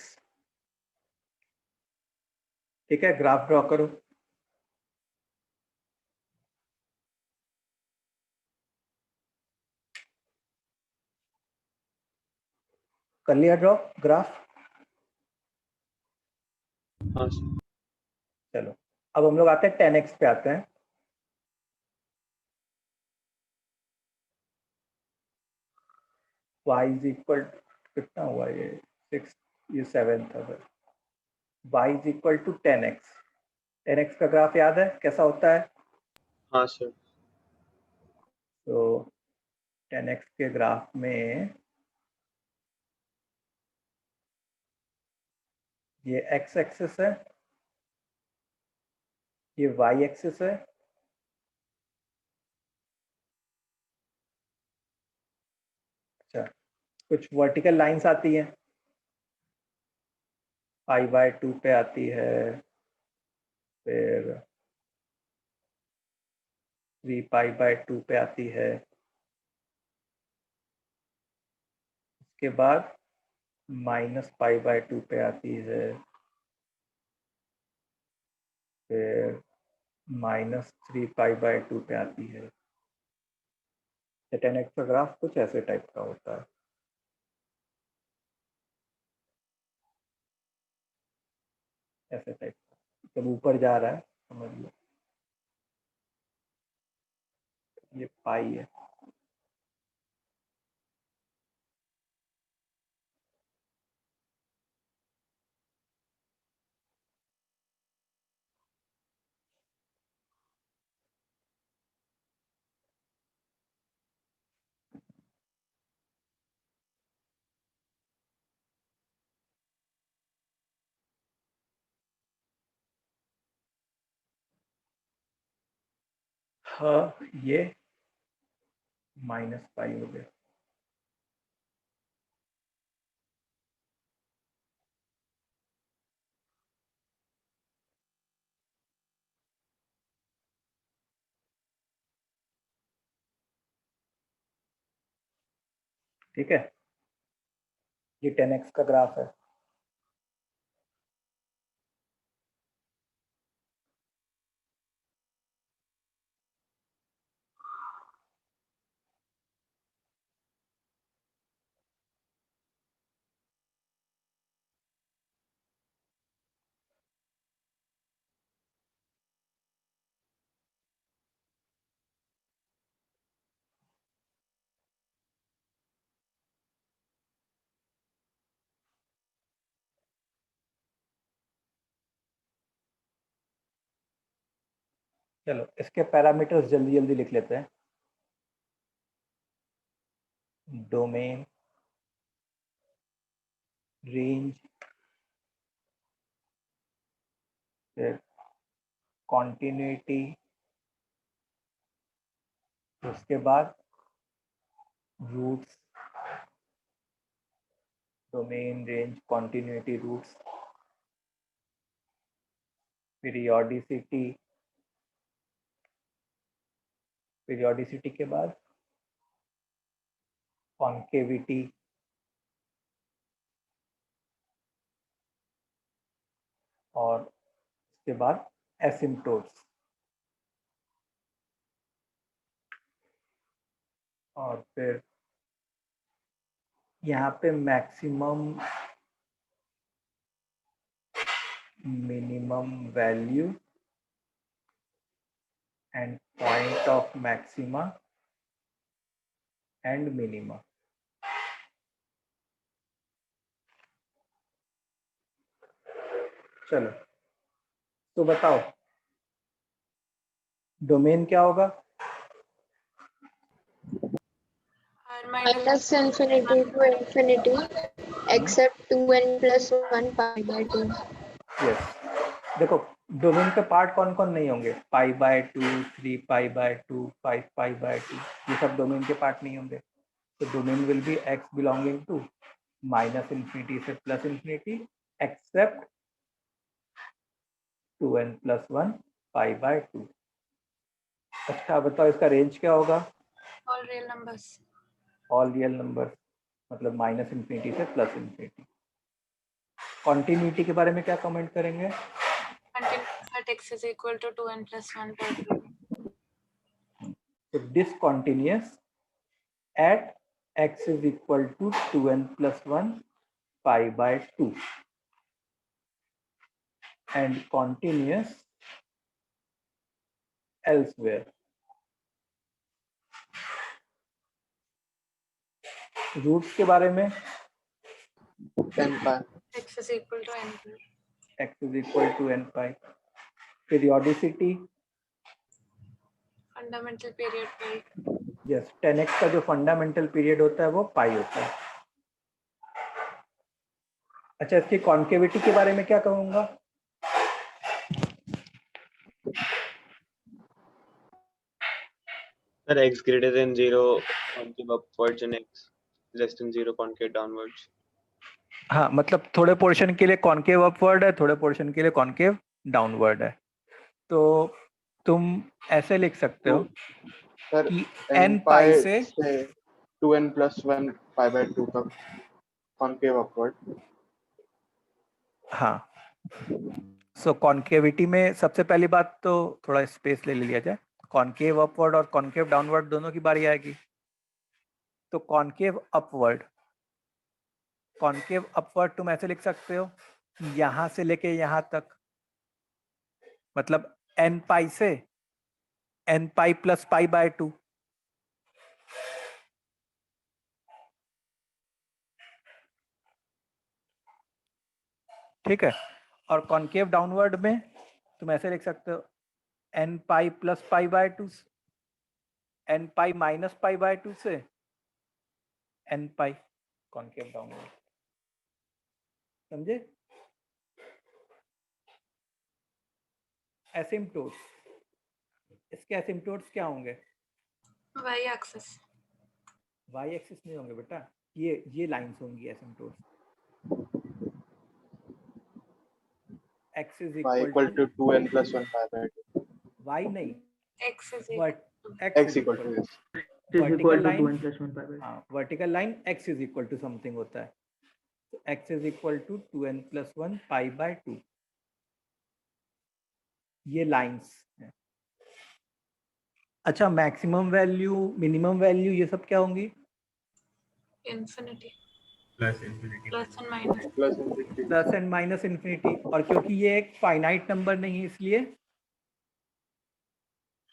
ठीक है। ग्राफ ड्रॉ करो। कर लिया ड्रॉ ग्राफ? हाँ सर। चलो अब हम लोग आते हैं 10x पे आते हैं। y इज इक्वल कितना हुआ? ये 6, ये 7 था sir. y is equal to 10x। 10x का ग्राफ याद है कैसा होता है? हाँ सर। तो 10x के ग्राफ में ये x एक्सिस है, ये y एक्सिस है, अच्छा कुछ वर्टिकल लाइंस आती हैं, π/2 पे आती है, फिर 3π/2 पे आती है, उसके बाद -π/2 पे आती है, फिर -3π/2 पे आती है। 10x का ग्राफ कुछ ऐसे टाइप का होता है। ऐसे टाइप का, जब ऊपर जा रहा है समझ लो ये पाई है। हाँ, ये -π हो गया। ठीक है, ये 10x का ग्राफ है। चलो इसके पैरामीटर्स जल्दी जल्दी लिख लेते हैं। डोमेन, रेंज, फिर कॉन्टिन्यूटी, उसके बाद roots, domain, range, continuity, roots, periodicity, periodicity के बाद कॉन्केविटी, और उसके बाद एसिम्प्टोट्स, और फिर यहाँ पे maximum, minimum value and point of maxima and minima. चलो तो बताओ डोमेन क्या होगा? R minus minus infinity to infinity except 2n plus 1 π/2. Yes, देखो डोमेन के पार्ट कौन कौन नहीं होंगे? π/2, 3π/2, 5π/2, ये सब डोमेन के पार्ट नहीं होंगे। तो domain will be x belonging to -∞ से +∞ एक्सेप्ट 2n + 1 π/2। अच्छा बताओ इसका रेंज क्या होगा? all real numbers. All real number, मतलब -∞ से +∞। कॉन्टिन्यूटी के बारे में क्या कमेंट करेंगे? Continuous at x is equal to 2n plus 1 by 2. So discontinuous at x is equal to 2n plus 1 π/2 and continuous elsewhere. Roots के बारे में 10π. X is equal to n pi. x is equal to n pi. Periodicity, Fundamental period pi. yes, 10x का जो fundamental period होता है वो पाई होता है। अच्छा इसकी कॉन्केविटी के बारे में क्या कहूँगा? Sir, x greater than 0 concave upwards and x less than 0 concave downwards. हाँ, मतलब थोड़े पोर्शन के लिए कॉन्केव अपवर्ड है, थोड़े पोर्शन के लिए कॉन्केव डाउनवर्ड है। तो तुम ऐसे लिख सकते हो सर कि n n पाई से 2n plus 1 π/2 तक। concave upward. हाँ, सो कॉन्केविटी में सबसे पहली बात तो थोड़ा स्पेस ले लिया जाए। कॉन्केव अपवर्ड और कॉन्केव डाउनवर्ड दोनों की बारी आएगी। तो कॉन्केव अपवर्ड तुम ऐसे लिख सकते हो, यहां से लेके यहां तक, मतलब n पाई से n pi plus pi by 2। ठीक है। और कॉन्केव डाउनवर्ड में तुम ऐसे लिख सकते हो, n pi plus pi by 2, n pi minus pi by 2 से n पाई कॉन्केव डाउनवर्ड। समझे? एसिम्पटोट्स, इसके एसिम्पटोट्स क्या होंगे? y axis. वाई एक्सिस नहीं होंगे बेटा, ये लाइंस होंगी asymptotes. x is Y equal equal to to 2n plus 1 pi by 2. y नहीं, X is equal. X equal to yes. Is equal vertical to line, 2n plus 1 pi by 2. हाँ vertical line x is equal to something होता है, तो x is equal to 2n plus 1 pi by 2। ये lines हैं। अच्छा, maximum value, minimum value, ये सब क्या होंगी? Infinity. Plus infinity Plus and minus. Plus infinity. Plus and minus infinity. और क्योंकि ये एक फाइनाइट नंबर नहीं है, इसलिए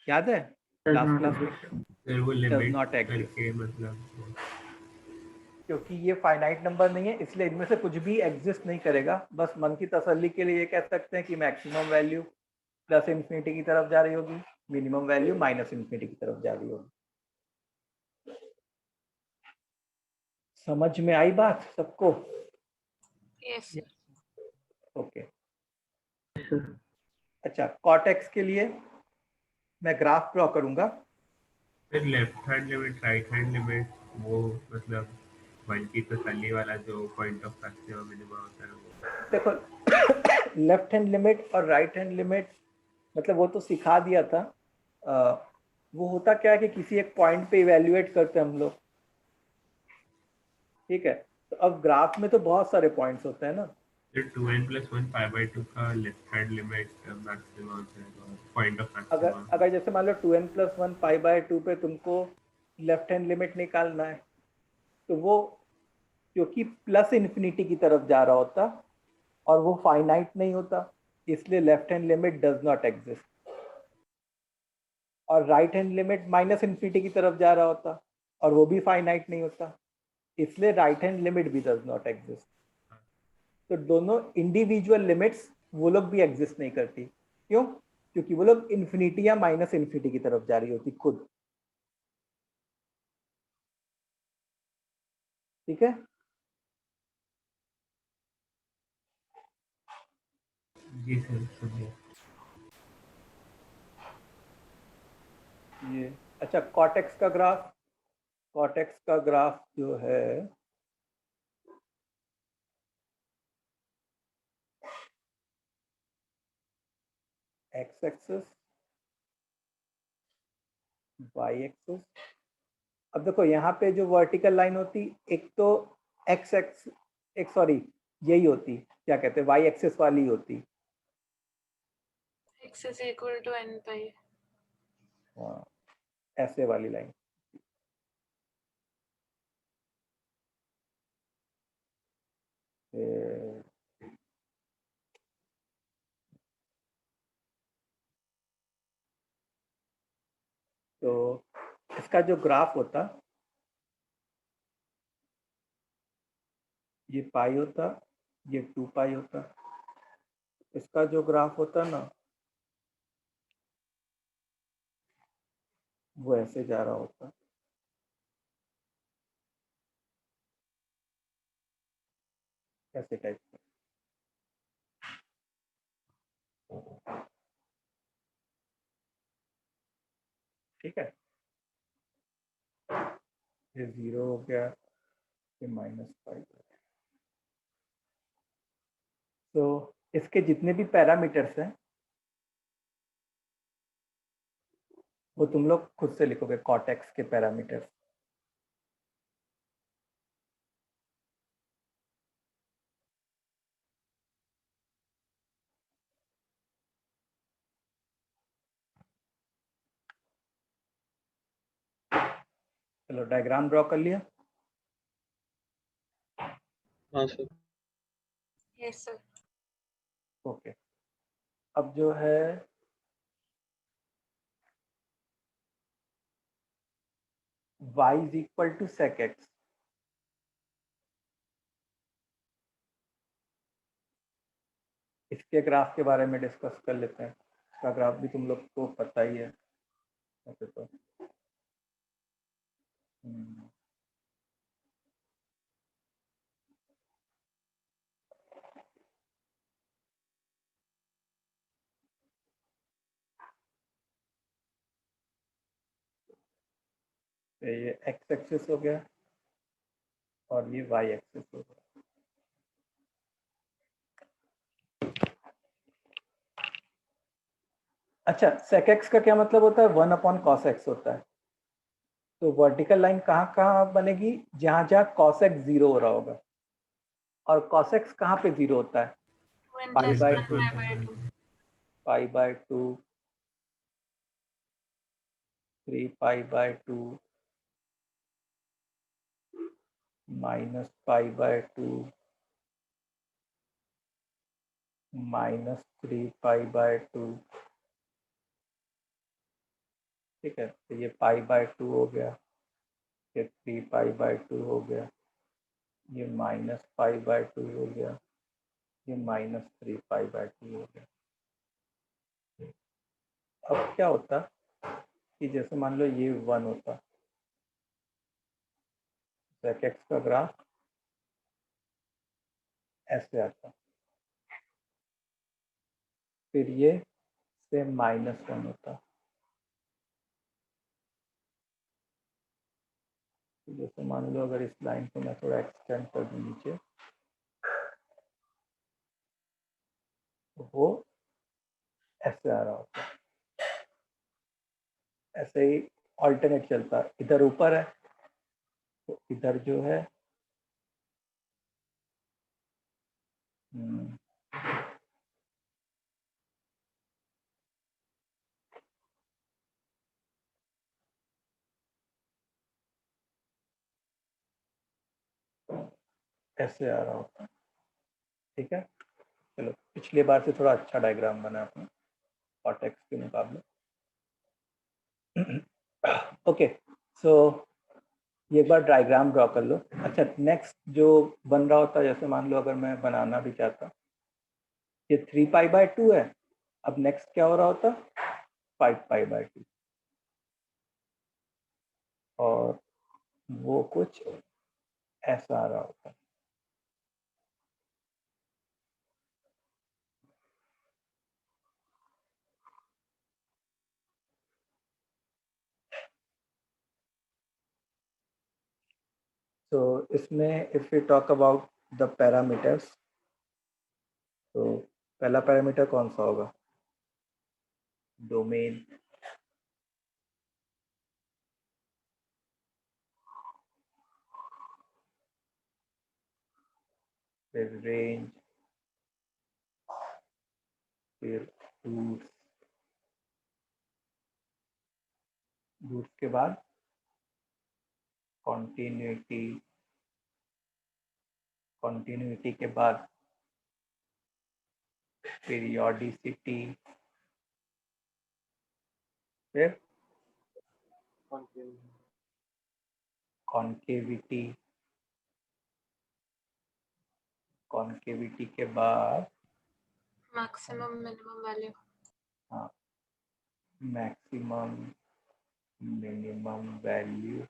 याद है Does लास्ट not क्लास में, exist. फिर वो does लिमिट not exist। करके मतलब क्योंकि ये फाइनाइट नंबर नहीं है, इसलिए इनमें से कुछ भी एग्जिस्ट नहीं करेगा। बस मन की तसल्ली के लिए ये कह सकते हैं कि मैक्सिमम वैल्यू प्लस इन्फिनिटी की तरफ जा रही होगी, मिनिमम वैल्यू माइनस इन्फिनिटी की तरफ जा रही होगी। समझ में आई बात सबको? Yes, sir. Okay. Yes, sir. अच्छा, कॉटेक्स के लिए मैं ग्राफ ड्रॉ करूंगा। फिर left hand limit right hand limit, वो मतलब वन की तसल्ली वाला जो पॉइंट ऑफ मैक्सिमम मिनिमम होता है वो। देखो लेफ्ट हैंड लिमिट और राइट हैंड लिमिट, मतलब वो तो सिखा दिया था। वो होता क्या है कि किसी एक पॉइंट पे इवेल्युएट करते हैं हम लोग। ठीक है, तो अब ग्राफ में तो बहुत सारे पॉइंट्स होते हैं ना। फिर 2n plus 1 pi by 2 का लेफ्ट हैंड लिमिट मैक्सिमम होता है, पॉइंट ऑफ अगर मैक्सिमम। अगर जैसे मान लो 2n प्लस 1 पाई बाय 2 पे तुमको लेफ्ट हैंड लिमिट निकालना है, तो वो क्योंकि प्लस इन्फिनिटी की तरफ जा रहा होता और वो फाइनाइट नहीं होता, इसलिए left hand limit does not exist. और right hand limit minus infinity की तरफ जा रहा होता और वो भी फाइनाइट नहीं होता, इसलिए राइट हैंड लिमिट भी डज नॉट एग्जिस्ट। तो दोनों इंडिविजुअल लिमिट्स वो लोग भी एग्जिस्ट नहीं करती। क्यों? क्योंकि वो लोग इन्फिनिटी या माइनस इन्फिनिटी की तरफ जा रही होती खुद। ठीक है, जी सर समझे। ये अच्छा, कॉटेक्स का ग्राफ, कॉटेक्स का ग्राफ जो है एक्स एक्सिस, वाई एक्सिस। अब देखो यहाँ पे जो वर्टिकल लाइन होती, एक तो एक्स एक्स, एक सॉरी यही होती, क्या कहते हैं, वाई एक्सिस वाली होती। X is equal to n pi. हाँ, ऐसे वाली लाइन। तो इसका जो ग्राफ होता, ये पाई होता, ये 2 पाई होता। इसका जो ग्राफ होता ना, वो ऐसे जा रहा होता। ऐसे टाइप का। ठीक है, ये 0 हो गया, ये -5। तो इसके जितने भी पैरामीटर्स हैं वो तुम लोग खुद से लिखोगे, कॉटेक्स के पैरामीटर्स। चलो डायग्राम ड्रॉ कर लिया। हाँ सर। Yes, sir. ओके, अब जो है y is equal to sec x, इसके ग्राफ के बारे में डिस्कस कर लेते हैं। इसका ग्राफ भी तुम लोग को पता ही है वैसे तो। तो ये x एक्सिस हो गया और ये y एक्सिस हो गया। अच्छा, sec x का क्या मतलब होता है? 1 अपॉन cos x होता है। तो वर्टिकल लाइन कहाँ कहाँ बनेगी? जहाँ जहाँ cos x 0 हो रहा होगा। और cos x कहाँ पे 0 होता है? 1 Pi plus by 1 2, pi by 2. pi by 2, 3 pi by 2, minus pi by 2, minus 3 pi by 2। ठीक है, तो ये pi by 2 हो गया, ये 3 pi by 2 हो गया, ये minus pi by 2 हो गया, ये minus 3 pi by 2 हो गया। अब क्या होता कि जैसे मान लो ये 1 होता, sec x का ग्राफ ऐसे आता, फिर ये से -1 होता। तो जैसे मान लो अगर इस लाइन को मैं थोड़ा एक्सटेंड कर दूं नीचे, तो वो ऐसे आ रहा होता, ऐसे ही ऑल्टरनेट चलता। इधर ऊपर है तो इधर जो है ऐसे आ रहा होता। ठीक है, चलो पिछले बार से थोड़ा अच्छा डायग्राम बना अपने कॉर्टेक्स के मुकाबले। ओके, सो ये एक बार डायग्राम ड्रॉ कर लो। अच्छा, नेक्स्ट जो बन रहा होता, जैसे मान लो अगर मैं बनाना भी चाहता, ये 3 पाई बाय 2 है। अब नेक्स्ट क्या हो रहा होता? 5 पाई बाय 2, और वो कुछ ऐसा आ रहा होता। तो इसमें if we talk about the parameters, तो पहला पैरामीटर कौन सा होगा? डोमेन, फिर रेंज, फिर रूट्स, रूट्स के बाद कॉन्टिन्यूटी, कॉन्टिन्यूटी के बाद पीरियोडिसिटी, फिर कॉन्केविटी, कॉन्केविटी के बाद Maximum, minimum value. हाँ, maximum minimum value,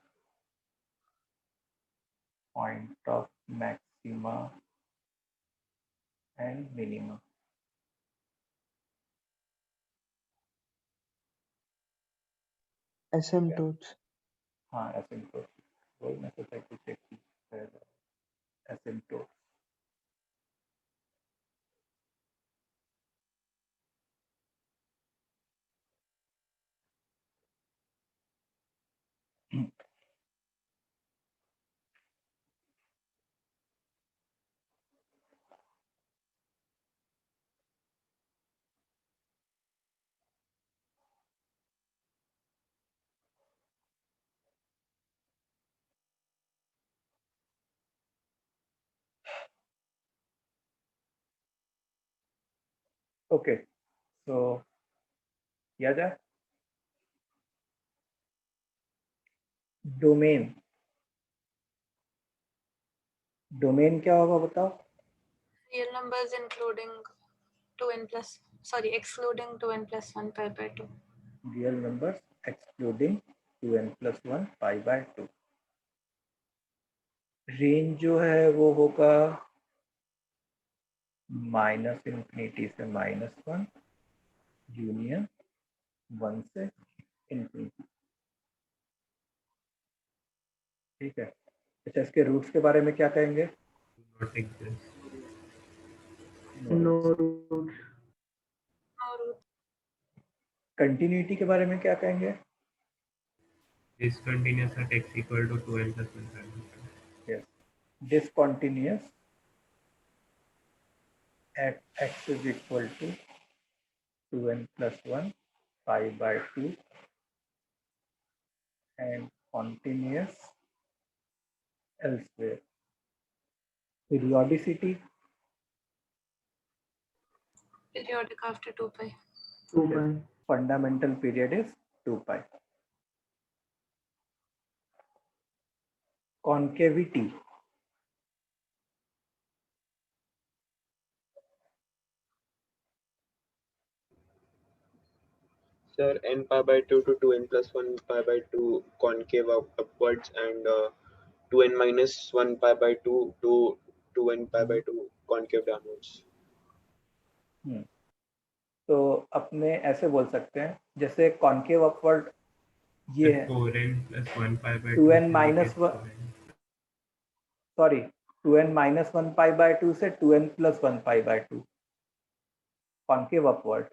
point of maxima and minima. asymptotes. हाँ, एसिम्प्टोट, वही मैं सोचा कि चेक एसिम्प्टोट। ओके, तो किया जाए। डोमेन, डोमेन क्या होगा बताओ? Real numbers including 2n plus, sorry, excluding 2n plus 1 pi by 2. Real numbers excluding 2n plus 1 pi by 2। Range जो है वो होगा -∞ से -1 यूनियन 1 से इन्फिनिटी। ठीक है। अच्छा, इसके रूट्स के बारे में क्या कहेंगे? Not exist. No roots. No root. Continuity के बारे में क्या कहेंगे? Discontinuous at x equal to 2n plus 1 pi by 2. Yes, discontinuous at x is equal to 2n plus 1 pi by 2 and continuous elsewhere। Periodicity, Periodic after 2 pi. 2 pi. fundamental period is 2 pi। Concavity, Sir, n pi by 2 to 2n plus 1 pi by 2 concave upwards, and 2n minus 1 pi by 2 to 2n pi by 2 concave downwards. तो अपने ऐसे बोल सकते हैं जैसे concave upward ये है 4n plus 1 pi by 2n 2 minus से 1 sorry 2n minus 1 pi by 2 से 2n plus 1 pi by 2 concave upward.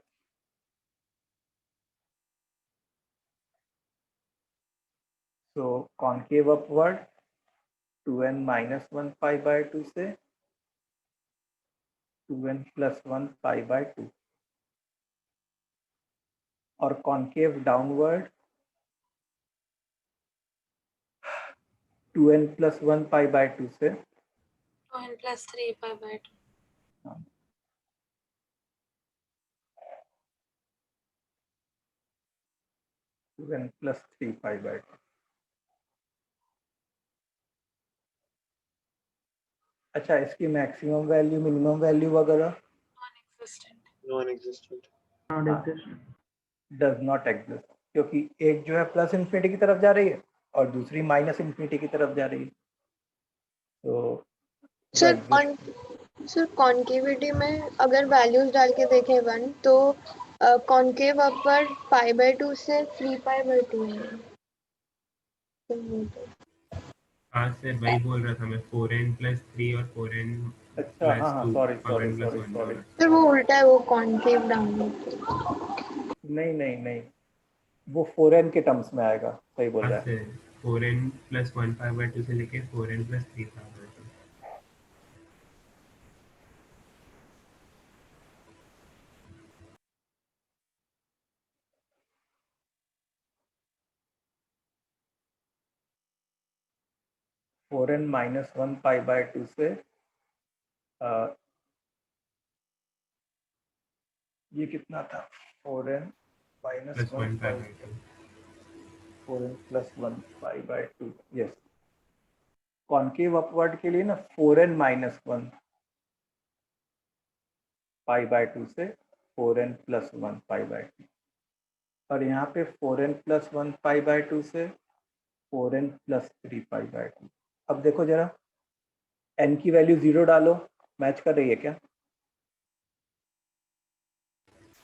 So concave upward 2n minus 1 pi by 2 से 2n plus 1 pi by 2 और concave downward 2n plus 1 pi by 2 से 2n plus 3 pi by 2. Two n plus 3 pi by 2। अच्छा, इसकी maximum value, minimum value वगैरह Non-existent. Non-existent. Not हाँ। exist. Does not exist, क्योंकि एक जो है प्लस इन्फिनिटी की तरफ जा रही है और दूसरी माइनस इन्फिनिटी की तरफ जा रही है। तो सर कॉन्केविटी में अगर वैल्यूज डाल के देखें 1 तो कॉन्केव अपवर्ड पाई बाय 2 से 3 पाई बाय 2 है। हाँ सर, वही बोल रहा था मैं, 4n plus 3 और 4n अच्छा, plus हाँ हाँ, 2 sorry power sorry n plus sorry 1 sorry, sir वो उल्टा है, वो कॉन्केव डाउनवर्ड। नहीं नहीं नहीं, वो 4n के टर्म्स में आएगा, सही बोल हाँ रहा है। Sir, 4n plus 1 pi by 2 से लेके 4n plus 3 pi by 2। 4n minus 1 pi by 2 से ये कितना था? 4n minus plus 1 1 pi pi by 2। 4n plus 1 pi by 2। Yes, concave upward के लिए ना 4n minus 1 pi by 2 से 4n plus 1 pi by 2 और यहाँ पे 4n plus 1 pi by 2 से 4n plus 3 pi by 2। अब देखो जरा, n की वैल्यू 0 डालो, मैच कर रही है क्या?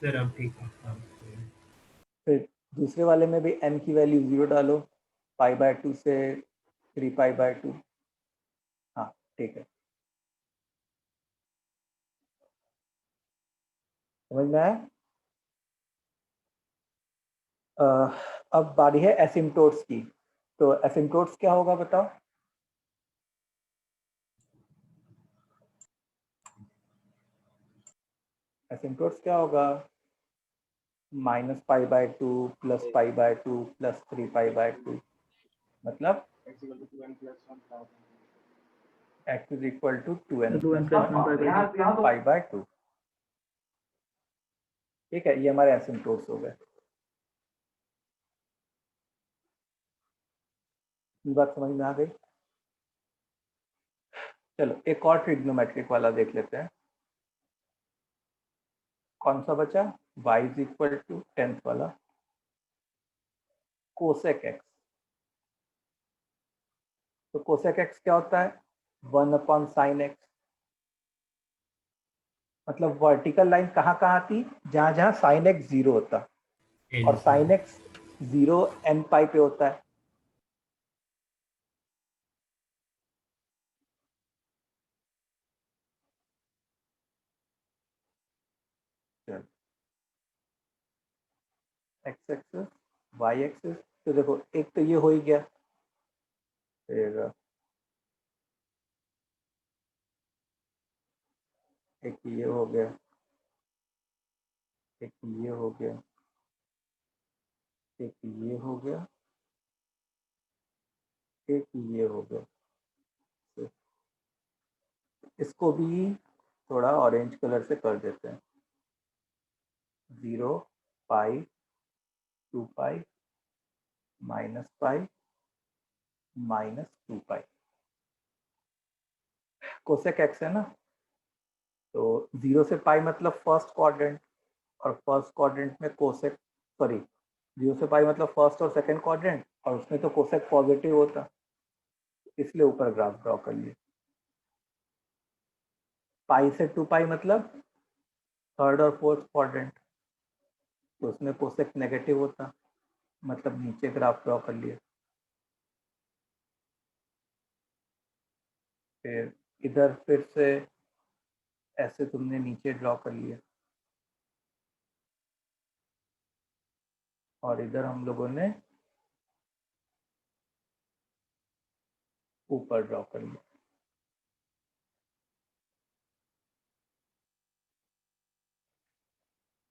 सर अब ठीक है। हाँ, फिर दूसरे वाले में भी n की वैल्यू 0 डालो, पाई बाय 2 से 3 पाई बाय 2। हाँ ठीक है, समझ में आया? अब बारी है एसिम्टोट्स की। तो एसिम्टोट्स क्या होगा बताओ? एसिम्टोट्स क्या होगा? -π/2 + π/2 + 3π/2, मतलब x is equal to 2n 2n plus plus 1 pi by 2. π/2। ठीक है, ये हमारे एसिम्पटोट्स हो गए। ये बात समझ में आ गई? चलो एक और ट्रिग्नोमेट्रिक वाला देख लेते हैं। कौन सा बचा? y is equal to 10th वाला कोसेक एक्स। तो कोसेक एक्स क्या होता है? 1/sin x। मतलब वर्टिकल लाइन कहाँ कहाँ थी? जहां जहां sin x 0 होता, और sin x 0 n पाई पे होता है। X axis, y axis. तो देखो एक तो ये हो ही गया, फिर एक ये हो गया, एक ये हो गया, एक ये हो गया, एक ये हो गया। तो इसको भी थोड़ा ऑरेंज कलर से कर देते हैं। 0 पाई 2 पाई माइनस पाई माइनस 2 पाई। कोसेक एक्स है ना, तो 0 से पाई मतलब फर्स्ट क्वाड्रेंट, और फर्स्ट क्वाड्रेंट में कोसेक, सॉरी 0 से पाई मतलब फर्स्ट और सेकंड क्वाड्रेंट, और उसमें तो कोसेक पॉजिटिव होता, इसलिए ऊपर ग्राफ ड्रॉ कर लिए। पाई से 2 पाई मतलब थर्ड और फोर्थ क्वाड्रेंट, तो उसमें कोसेक नेगेटिव होता, मतलब नीचे ग्राफ ड्रॉ कर लिए। फिर इधर फिर से ऐसे तुमने नीचे ड्रॉ कर लिया, और इधर हम लोगों ने ऊपर ड्रॉ कर लिया।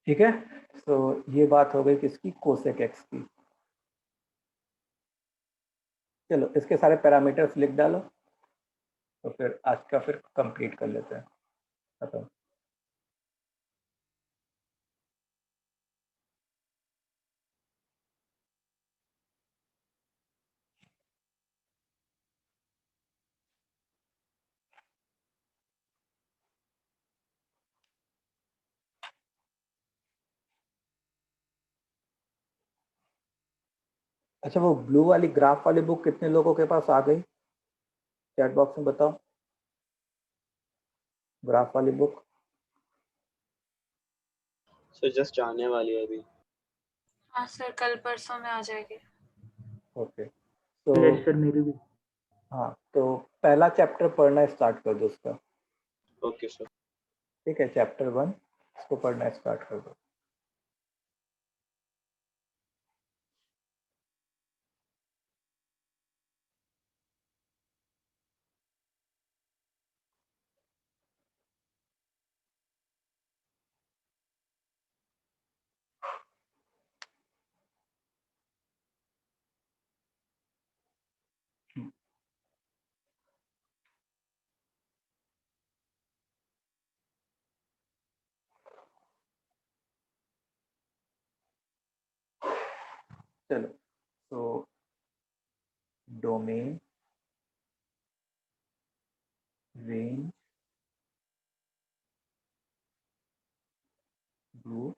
ठीक है, तो ये बात हो गई किसकी? कोसेक एक्स की। चलो इसके सारे पैरामीटर्स लिख डालो, तो फिर आज का फिर कंप्लीट कर लेते हैं, खत्म। अच्छा, वो ब्लू वाली ग्राफ वाली बुक कितने लोगों के पास आ गई? चैट बॉक्स में बताओ, ग्राफ वाली बुक। सर जस्ट आने वाली है अभी। हाँ सर, कल परसों में आ जाएगी। ओके, तो यस सर, मेरी भी। हाँ, तो पहला चैप्टर पढ़ना स्टार्ट कर दो उसका। Okay sir. ठीक है, चैप्टर 1 इसको पढ़ना स्टार्ट कर दो। चलो, तो domain, range, group,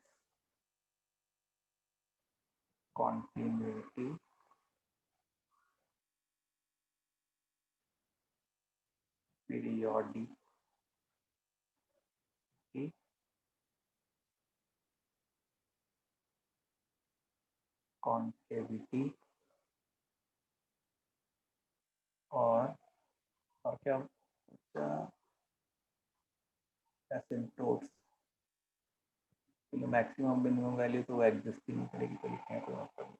continuity, periodicity, concavity, और क्या एसिम्पटोट्स। मैक्सिमम मिनिमम वैल्यू तो वो एग्जिस्ट ही नहीं करेगी, तो लिखने का कोई मतलब नहीं।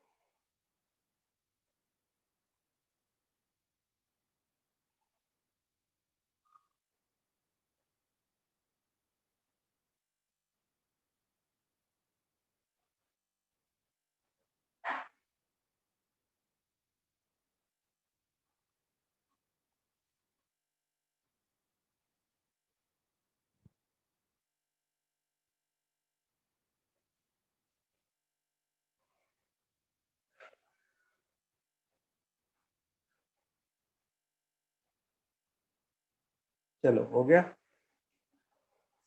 चलो हो गया।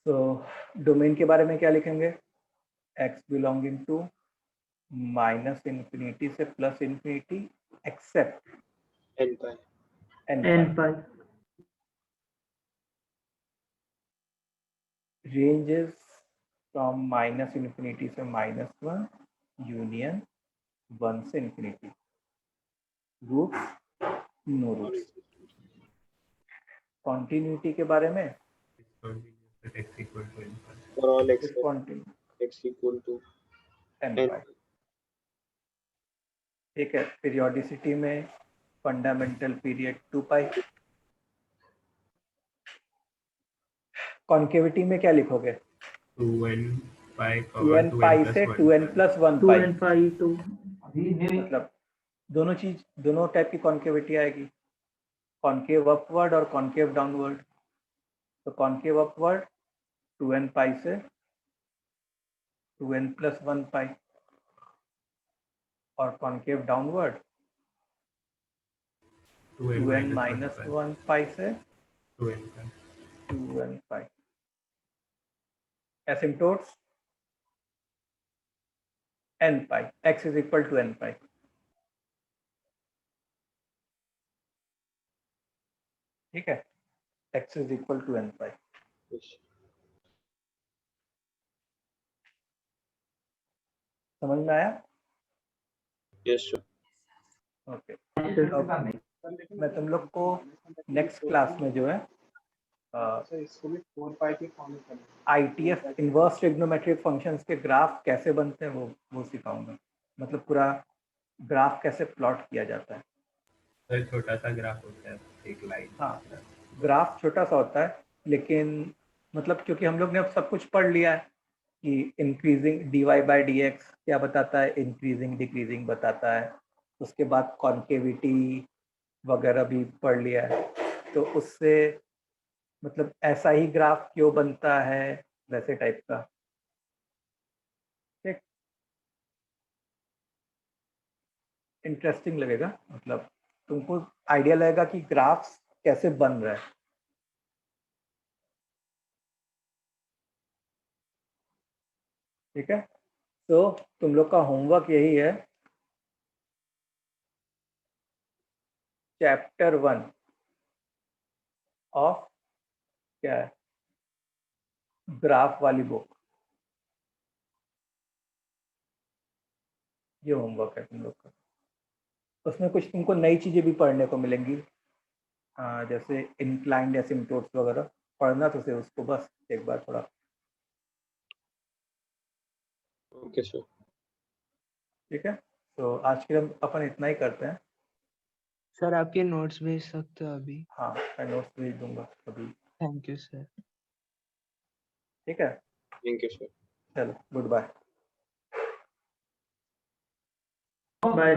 तो डोमेन के बारे में क्या लिखेंगे? x बिलोंगिंग टू -∞ से +∞ accept n pi. n n pi। pi. ranges from -∞ से -1 यूनियन 1 से ∞। Roots no roots. कॉन्टिन्यूटी के बारे में Discontinuous at x equal to n pi. For all x डिस्कॉन्टिन्यू x equal to n n. pi। ठीक है। Periodicity में fundamental period 2 पाई। Concavity में क्या लिखोगे? 2n pi 2n 2n पाई plus से 1 2n pi. Plus 1 2 pi. n pi to मतलब दोनों type की कॉन्केविटी आएगी, कॉन्केव अपवर्ड और कॉन्केव डाउनवर्ड। तो कॉन्केव अपवर्ड 2n पाई से 2n प्लस 1 पाई, और कॉन्केव डाउनवर्ड 2n माइनस 1 पाई से 2n pi. 2n pi. Asymptotes n pi, x is equal to n pi. ठीक है, x is equal to n pi. Yes. समझ में आया? Yes, sir. Okay. मैं तुम लोग को नेक्स्ट क्लास में जो है ITF इनवर्स ट्रिग्नोमेट्रिक फंक्शंस के ग्राफ कैसे बनते हैं वो सिखाऊंगा। मतलब पूरा ग्राफ कैसे प्लॉट किया जाता है। तो छोटा सा ग्राफ होता है, एक लाइन। हाँ, ग्राफ छोटा सा होता है, लेकिन मतलब क्योंकि हम लोग ने अब सब कुछ पढ़ लिया है कि इंक्रीजिंग dy/dx क्या बताता है, इंक्रीजिंग डिक्रीजिंग बताता है। उसके बाद कॉन्केविटी वगैरह भी पढ़ लिया है, तो उससे मतलब ऐसा ही ग्राफ क्यों बनता है, वैसे टाइप का। ठीक, इंटरेस्टिंग लगेगा, मतलब तुमको आइडिया लगेगा कि ग्राफ्स कैसे बन रहा है। ठीक है, तो तुम लोग का होमवर्क यही है, चैप्टर 1 ऑफ क्या है, ग्राफ वाली बुक। ये होमवर्क है तुम लोग का। उसमें कुछ तुमको नई चीजें भी पढ़ने को मिलेंगी, जैसे इंक्लाइंड एसिम्पटोट्स वगैरह पढ़ना, तो फिर उसको बस एक बार थोड़ा। Okay, sir. ठीक है, तो आज के लिए अपन इतना ही करते हैं। सर आपके नोट्स भेज सकते हो अभी? हाँ, मैं नोट्स भेज दूंगा अभी। Thank you sir. ठीक है, Thank you, sir. चलो गुड बाय। by